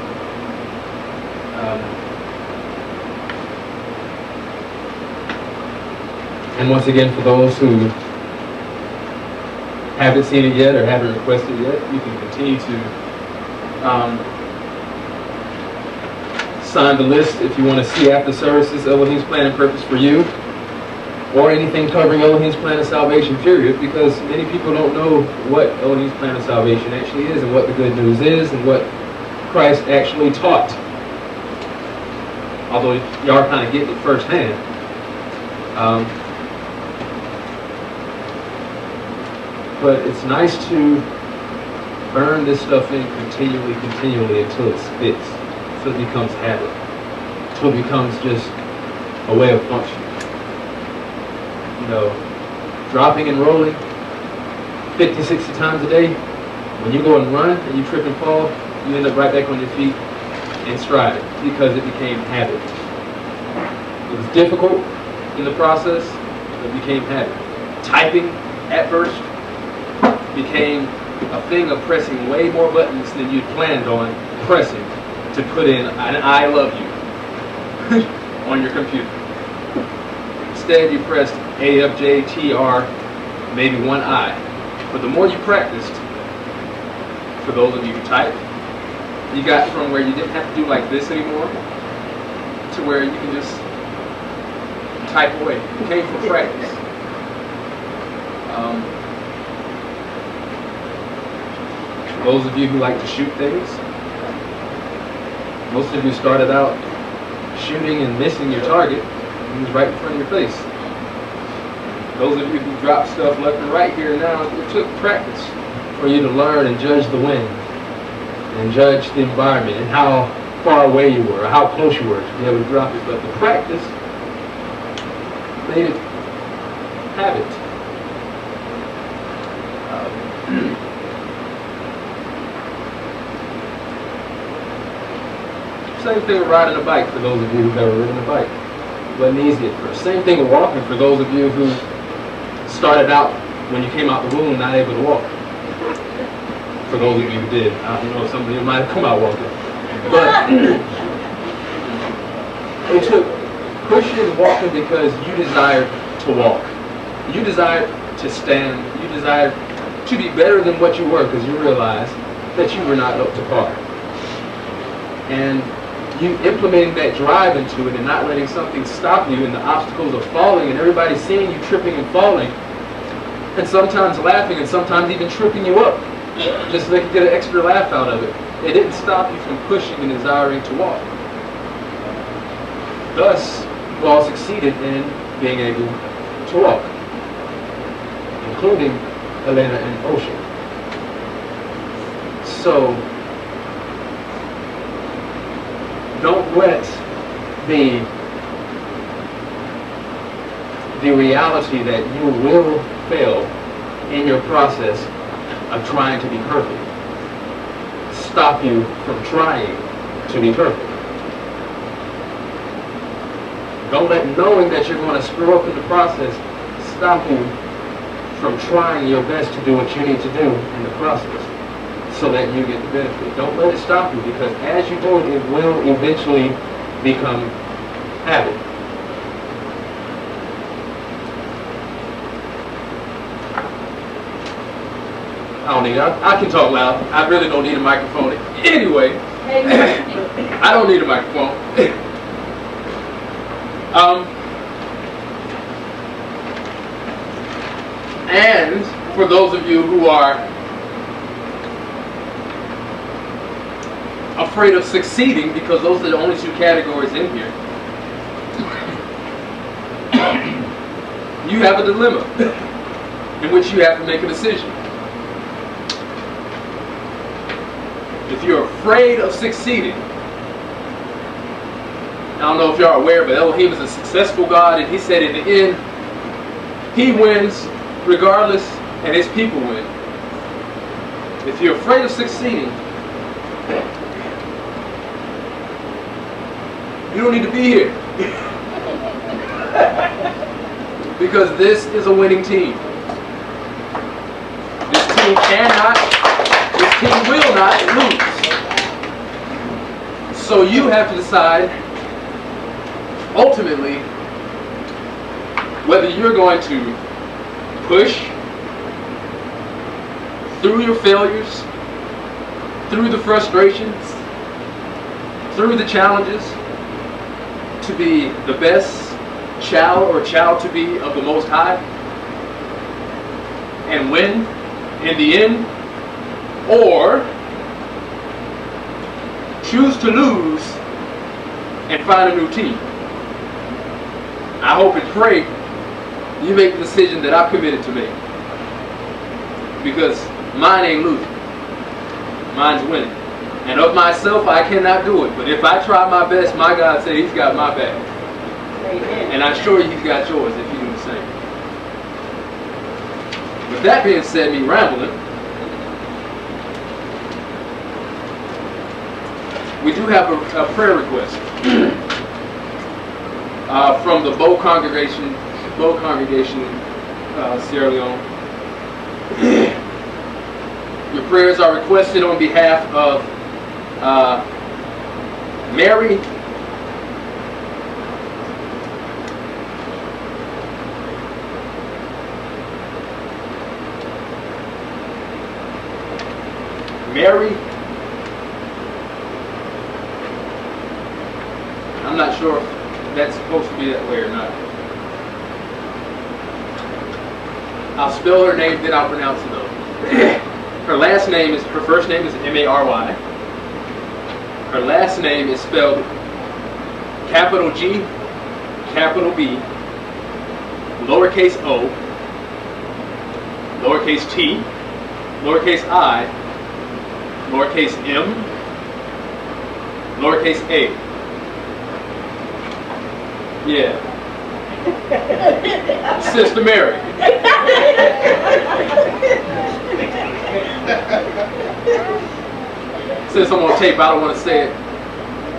Speaker 1: And once again, for those who haven't seen it yet or haven't requested it yet, you can continue to sign the list if you want to see after services Elohim's plan and purpose for you, or anything covering Elohim's plan of salvation, period, because many people don't know what Elohim's plan of salvation actually is and what the good news is and what Christ actually taught. Although you are kind of getting it firsthand. But it's nice to burn this stuff in continually until it fits, until it becomes habit, until it becomes just a way of functioning. You know, dropping and rolling 50, 60 times a day. When you go and run and you trip and fall, you end up right back on your feet and stride because it became habit. It was difficult in the process, but it became habit. Typing at first became a thing of pressing way more buttons than you'd planned on pressing to put in an I love you on your computer. Instead, you pressed A, F, J, T, R, maybe one I. But the more you practiced, for those of you who type, you got from where you didn't have to do like this anymore to where you can just type away. It came from practice. Those of you who like to shoot things, most of you started out shooting and missing your target, and it was right in front of your face. Those of you who drop stuff left and right here and now, it took practice for you to learn and judge the wind, and judge the environment, and how far away you were, or how close you were to be able to drop it. But the practice made it habit. Same thing with riding a bike for those of you who've ever ridden a bike. It wasn't easy at first. Same thing with walking for those of you who started out when you came out the womb not able to walk. For those of you who did. I don't know if some of you might have come out walking. But it took pushing and walking because you desired to walk. You desired to stand. You desired to be better than what you were because you realized that you were not up to par. And you implementing that drive into it and not letting something stop you and the obstacles of falling and everybody seeing you tripping and falling and sometimes laughing and sometimes even tripping you up just so they could get an extra laugh out of it. It didn't stop you from pushing and desiring to walk. Thus, you all succeeded in being able to walk, including Elena and Ocean. So, don't let the reality that you will fail in your process of trying to be perfect stop you from trying to be perfect. Don't let knowing that you're going to screw up in the process stop you from trying your best to do what you need to do in the process so that you get the benefit. Don't let it stop you because as you do it, it will eventually become habit. I don't need it. I can talk loud. I really don't need a microphone. Anyway, I don't need a microphone. And for those of you who are afraid of succeeding, because those are the only two categories in here, you have a dilemma in which you have to make a decision. If you're afraid of succeeding, I don't know if y'all are aware, but Elohim is a successful God, and he said in the end, he wins regardless and his people win. If you're afraid of succeeding, you don't need to be here. Because this is a winning team. This team will not lose. So you have to decide, ultimately, whether you're going to push through your failures, through the frustrations, through the challenges, to be the best child or child to be of the Most High and win in the end, or choose to lose and find a new team. I hope and pray you make the decision that I've committed to make, because mine ain't losing, mine's winning. And of myself, I cannot do it. But if I try my best, my God said He's got my back. Amen. And I'm sure He's got yours if you do the same. With that being said, me rambling, we do have a prayer request from the Bow congregation, Sierra Leone. Your prayers are requested on behalf of Mary I'm not sure if that's supposed to be that way or not. I'll spell her name, then I'll pronounce it though. Her first name is M-A-R-Y. Her last name is spelled capital G, capital B, lowercase o, lowercase t, lowercase I, lowercase m, lowercase a. Yeah. Sister Mary. Since I'm on tape, I don't want to say it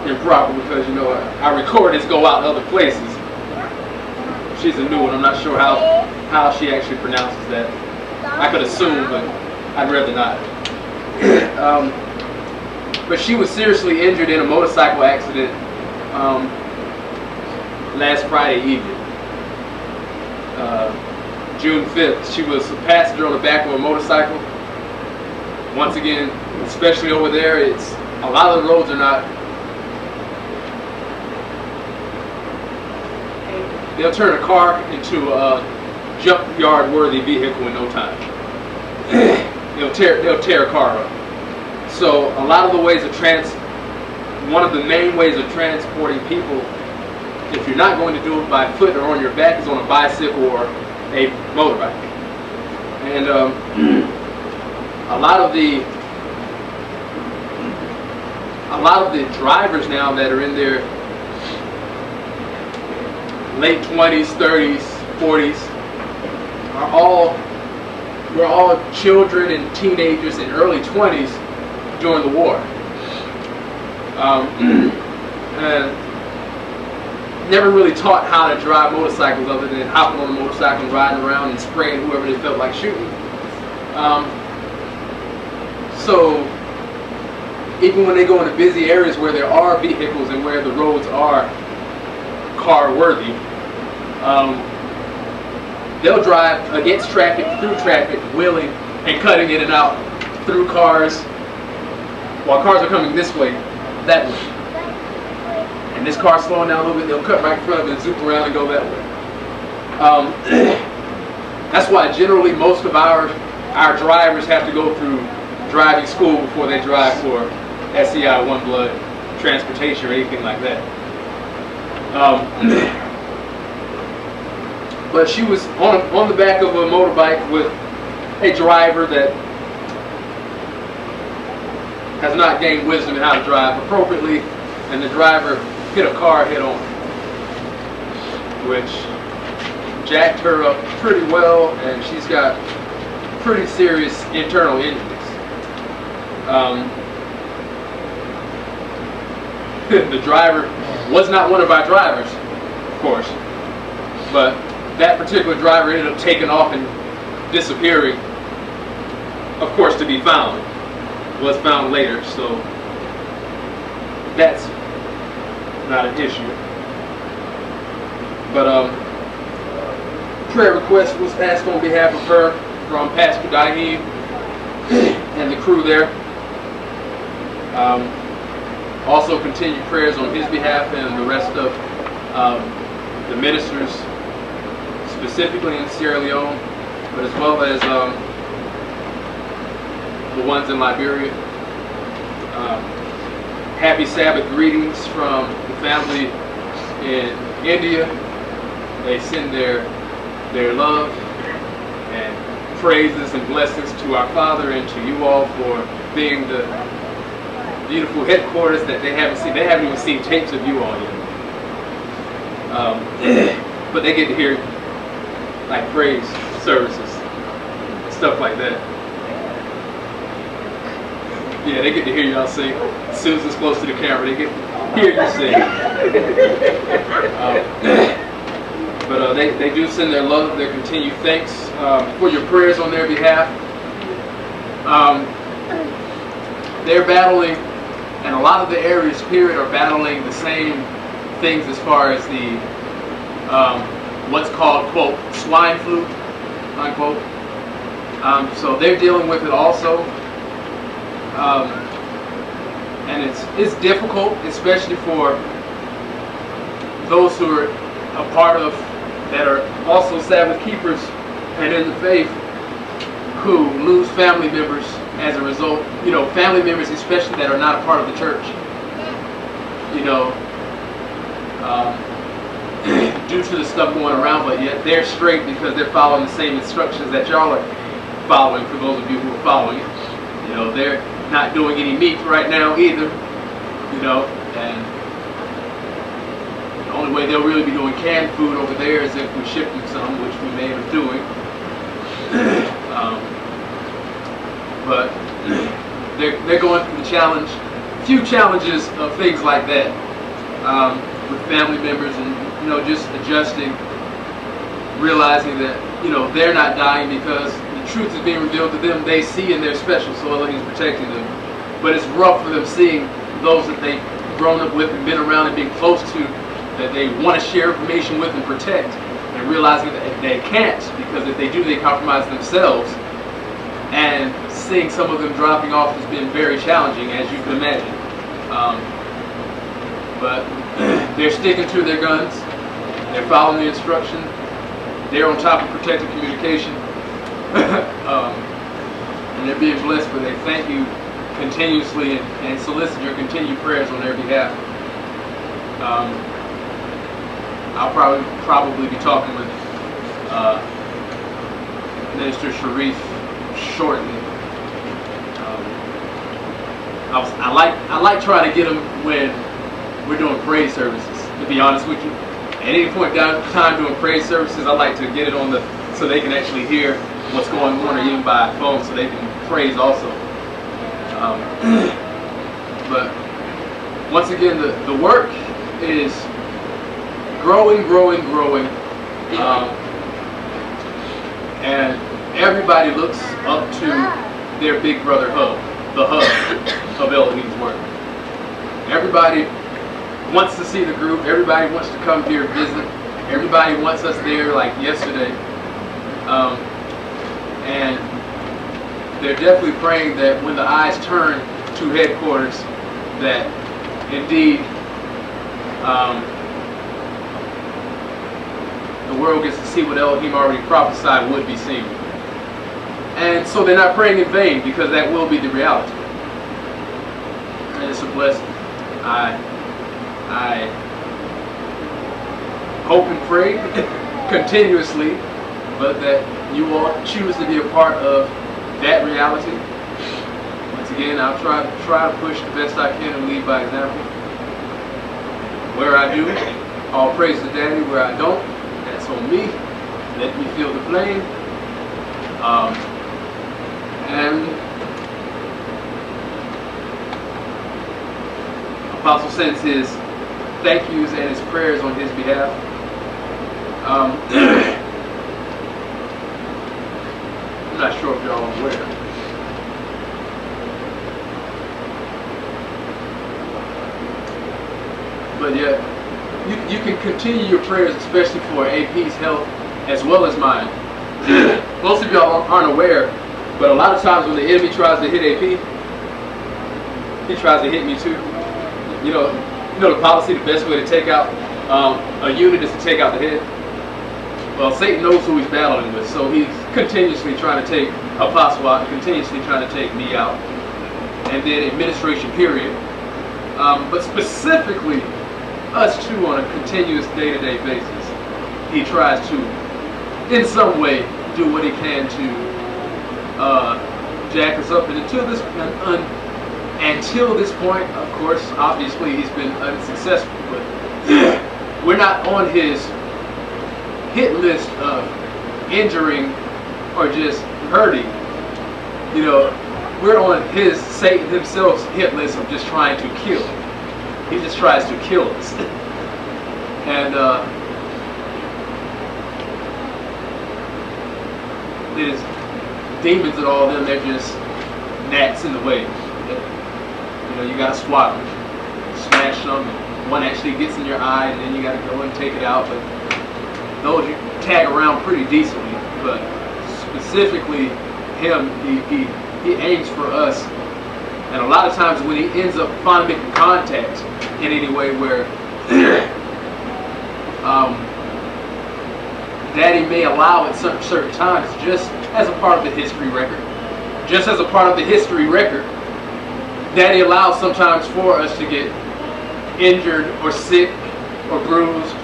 Speaker 1: improper because, you know, our recordings go out to other places. She's a new one. I'm not sure how she actually pronounces that. I could assume, but I'd rather not. But she was seriously injured in a motorcycle accident last Friday evening. June 5th. She was a passenger on the back of a motorcycle. Once again, especially over there, a lot of the roads are not. They'll turn a car into a junkyard-worthy vehicle in no time. They'll tear a car up. So a lot of the ways of one of the main ways of transporting people, if you're not going to do it by foot or on your back, is on a bicycle or a motorbike. And a lot of the drivers now that are in their late 20s, 30s, 40s were all children and teenagers in early 20s during the war. Never really taught how to drive motorcycles other than hopping on a motorcycle and riding around and spraying whoever they felt like shooting. So even when they go into busy areas where there are vehicles and where the roads are car worthy, they'll drive against traffic, through traffic, wheeling and cutting in and out through cars while cars are coming this way, that way. And this car's slowing down a little bit, they'll cut right in front of it and zoom around and go that way. That's why generally most of our drivers have to go through driving school before they drive for SCEI-1BLOOD transportation or anything like that. But she was on the back of a motorbike with a driver that has not gained wisdom in how to drive appropriately, and the driver hit a car head on, which jacked her up pretty well, and she's got
Speaker 2: pretty serious internal injuries. The driver was not one of our drivers, of course, but that particular driver ended up taking off and disappearing, of course, to be found. Was found later, so that's not an issue. But prayer request was asked on behalf of her from Pastor Daheem and the crew there. Also continued prayers on his behalf and the rest of the ministers, specifically in Sierra Leone, but as well as the ones in Liberia. Happy Sabbath greetings from the family in India. They send their love and praises and blessings to our Father and to you all for being the beautiful headquarters that they haven't seen. They haven't even seen tapes of you all yet. But they get to hear like praise services, stuff like that. Yeah, they get to hear y'all sing. Susan's close to the camera. They get to hear you sing. But they do send their love, their continued thanks for your prayers on their behalf. They're battling, and a lot of the areas, period, are battling the same things as far as the what's called, quote, swine flu, unquote. So they're dealing with it also. And it's difficult, especially for those who are a part of, that are also Sabbath keepers and in the faith, who lose family members as a result. You know, family members especially that are not a part of the church. You know, due to the stuff going around, but yet they're straight because they're following the same instructions that y'all are following, for those of you who are following it. You know, they're not doing any meat right now either, you know, and the only way they'll really be doing canned food over there is if we ship them some, which we may end up doing. But they're going through the challenge, few challenges of things like that, with family members, and, you know, just adjusting, realizing that, you know, they're not dying because the truth is being revealed to them. They see and they're special, so Elohim's protecting them. But it's rough for them seeing those that they've grown up with and been around and been close to, that they want to share information with and protect, and realizing that they can't, because if they do, they compromise themselves. And seeing some of them dropping off has been very challenging, as you can imagine. But they're sticking to their guns. They're following the instruction. They're on top of protected communication. And they're being blessed, but they thank you continuously and solicit your continued prayers on their behalf. I'll probably be talking with Minister Sharif shortly. I like trying to get them when we're doing praise services, to be honest with you. At any point down time doing praise services, I like to get it on so they can actually hear what's going on, or even by phone, so they can praise also. But once again, the work is growing, and everybody looks up to their big brother hub, the hub of Elohim's work. Everybody wants to see the group. Everybody wants to come here and visit. Everybody wants us there, like yesterday. And they're definitely praying that when the eyes turn to headquarters, that indeed the world gets to see what Elohim already prophesied would be seen. And so they're not praying in vain, because that will be the reality. And it's a blessing. I hope and pray continuously, but that you all choose to be a part of that reality. Once again, I'll try to push the best I can and lead by example. Where I do, all praise to Daddy. Where I don't, that's on me. Let me feel the blame. And Apostle sends his thank yous and his prayers on his behalf. I'm not sure if y'all are aware. But yeah, you can continue your prayers, especially for AP's health as well as mine. Most of y'all aren't aware, but a lot of times when the enemy tries to hit AP, he tries to hit me too. You know the policy, the best way to take out a unit is to take out the head. Well, Satan knows who he's battling with, so he's continuously trying to take Apostle out, continuously trying to take me out, and then administration period. But specifically, us two on a continuous day-to-day basis, he tries to, in some way, do what he can to jack us up. And until this point, of course, obviously he's been unsuccessful, but we're not on his hit list of injuring or just hurting. You know, we're on his, Satan himself's hit list of just trying to kill. He just tries to kill us. And there's demons and all of them, they're just gnats in the way. You know, you gotta swat them, smash them. One actually gets in your eye, and then you gotta go and take it out. But those you tag around pretty decently. But specifically him, he aims for us. And a lot of times when he ends up finally making contact in any way where Daddy may allow at certain times, just as a part of the history record. Just as a part of the history record, Daddy allows sometimes for us to get injured or sick or bruised,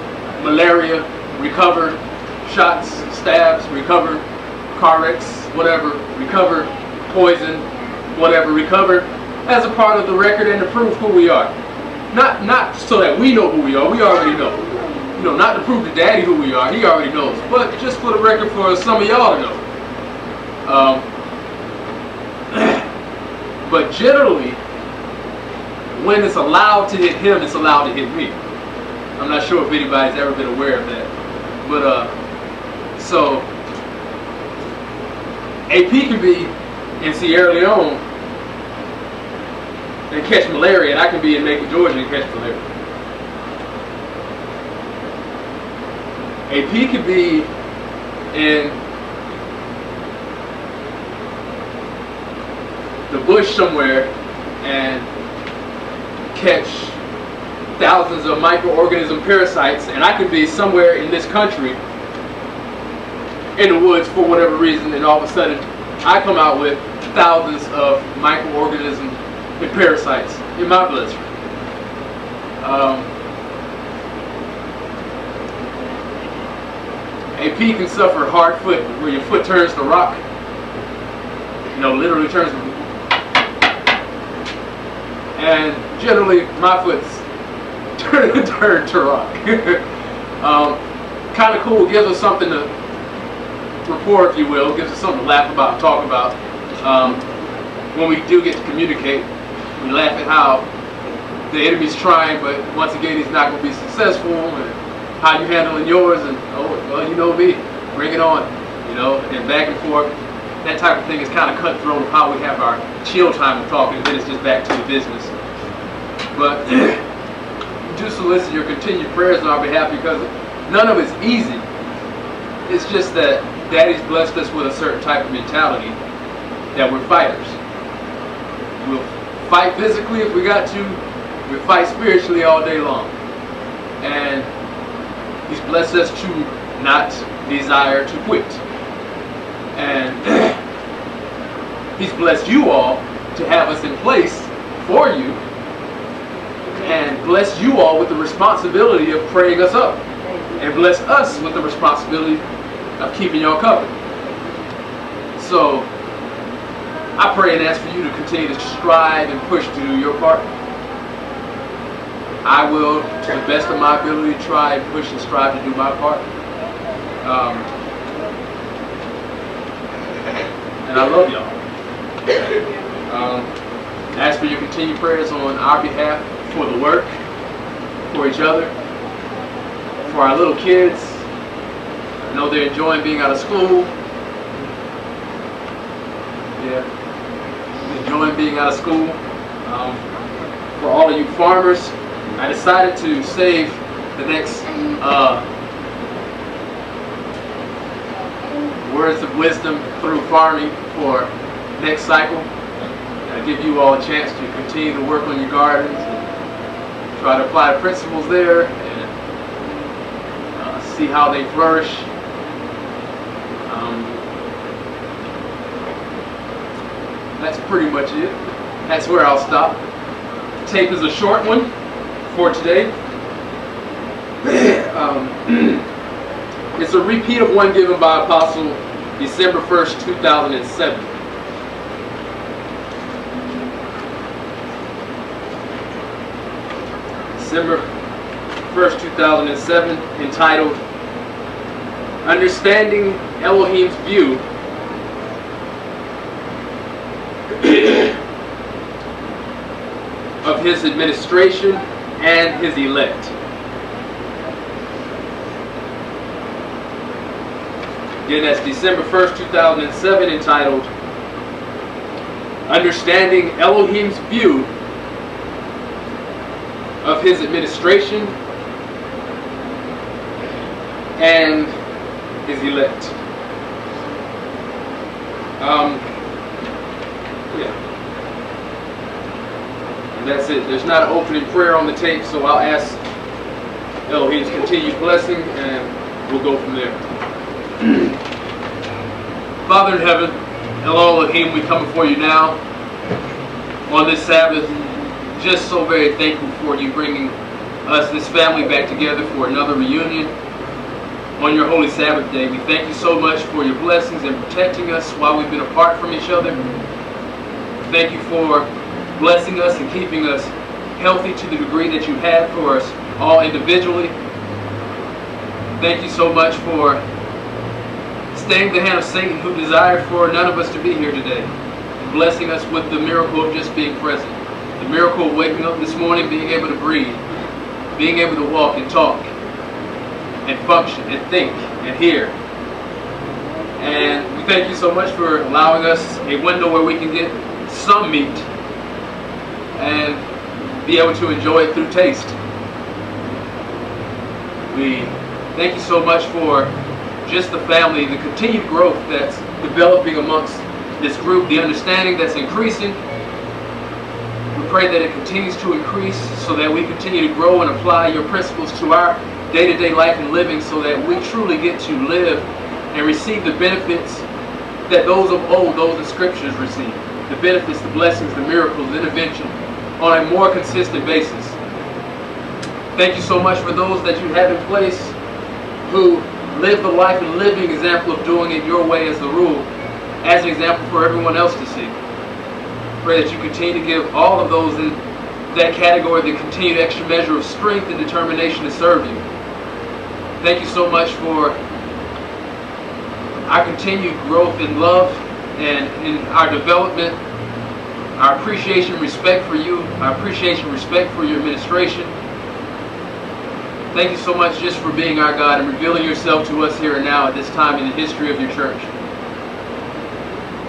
Speaker 2: malaria, recover, shots, stabs, recover, car wrecks, whatever, recover, poison, whatever, recover, as a part of the record and to prove who we are. Not so that we know who we are, we already know. You know, not to prove to Daddy who we are, he already knows, but just for the record for some of y'all to know. But generally, when it's allowed to hit him, it's allowed to hit me. I'm not sure if anybody's ever been aware of that. But, so, AP can be in Sierra Leone and catch malaria, and I can be in Macon, Georgia and catch malaria. AP could be in the bush somewhere and catch thousands of microorganism parasites, and I could be somewhere in this country in the woods for whatever reason, and all of a sudden I come out with thousands of microorganism and parasites in my bloodstream. AP can suffer hard foot, where your foot turns to rock. You know, literally turns to, and generally my foot's turned to rock. Kind of cool, gives us something to report, if you will, gives us something to laugh about, talk about. When we do get to communicate, we laugh at how the enemy's trying, but once again he's not going to be successful, and how you handling yours, and oh, well, you know me, bring it on, you know, and back and forth. That type of thing is kind of cutthroat of how we have our chill time of talking, and then it's just back to the business. But do solicit your continued prayers on our behalf, because none of it's easy. It's just that Daddy's blessed us with a certain type of mentality that we're fighters. We'll fight physically if we got to. We'll fight spiritually all day long. And he's blessed us to not desire to quit. And he's blessed you all to have us in place for you, and blessed you all with the responsibility of praying us up, and blessed us with the responsibility of keeping y'all covered. So I pray and ask for you to continue to strive and push to do your part. I will, to the best of my ability, try and push and strive to do my part. And I love y'all. Ask for your continued prayers on our behalf, for the work, for each other, for our little kids. I know they're enjoying being out of school. Yeah, enjoying being out of school. For all of you farmers, I decided to save the next words of wisdom through farming for next cycle. I give you all a chance to continue to work on your gardens and try to apply the principles there and see how they flourish. That's pretty much it. That's where I'll stop. The tape is a short one for today. It's a repeat of one given by Apostle December 1st, 2007. December 1st, 2007, entitled Understanding Elohim's View of His Administration and His Elect. Again, that's December 1st, 2007, entitled Understanding Elohim's View of His Administration and His Elect. And that's it. There's not an opening prayer on the tape, so I'll ask Elohim's continued blessing and we'll go from there. Father in heaven, hello Elohim, we come before you now on this Sabbath, just so very thankful for you bringing us, this family, back together for another reunion on your holy Sabbath day. We thank you so much for your blessings and protecting us while we've been apart from each other. Thank you for blessing us and keeping us healthy to the degree that you have for us all individually. Thank you so much for staying the hand of Satan, who desired for none of us to be here today, and blessing us with the miracle of just being present. The miracle of waking up this morning, being able to breathe, being able to walk and talk and function and think and hear. And we thank you so much for allowing us a window where we can get some meat and be able to enjoy it through taste. We thank you so much for just the family, the continued growth that's developing amongst this group, the understanding that's increasing. We pray that it continues to increase so that we continue to grow and apply your principles to our day-to-day life and living, so that we truly get to live and receive the benefits that those of old, those in scriptures, receive. The benefits, the blessings, the miracles, the intervention on a more consistent basis. Thank you so much for those that you have in place who live the life and living example of doing it your way as the rule, as an example for everyone else to see. Pray that you continue to give all of those in that category the continued extra measure of strength and determination to serve you. Thank you so much for our continued growth in love and in our development, our appreciation and respect for you, our appreciation and respect for your administration. Thank you so much just for being our God and revealing yourself to us here and now at this time in the history of your church.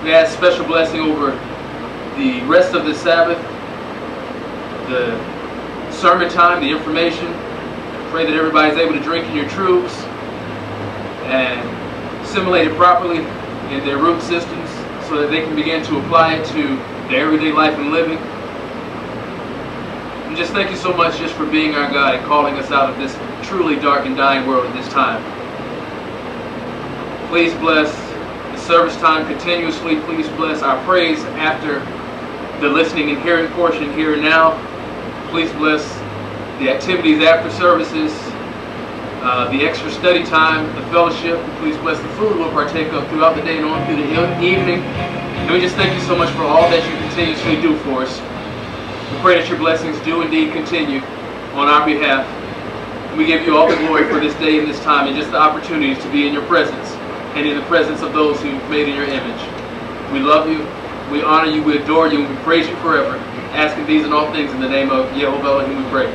Speaker 2: We ask special blessing over the rest of the Sabbath, the sermon time, the information. Pray that everybody's able to drink in your truths and assimilate it properly in their root systems so that they can begin to apply it to their everyday life and living. And just thank you so much just for being our God and calling us out of this truly dark and dying world at this time. Please bless the service time continuously. Please bless our praise after the listening and hearing portion here and now. Please bless the activities after services, the extra study time, the fellowship. Please bless the food we'll partake of throughout the day and on through the evening. And we just thank you so much for all that you continuously do for us. We pray that your blessings do indeed continue on our behalf. And we give you all the glory for this day and this time and just the opportunities to be in your presence and in the presence of those who you've made in your image. We love you. We honor you, we adore you, and we praise you forever. Asking these and all things in the name of Yehovah, whom we pray.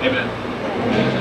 Speaker 2: Amen.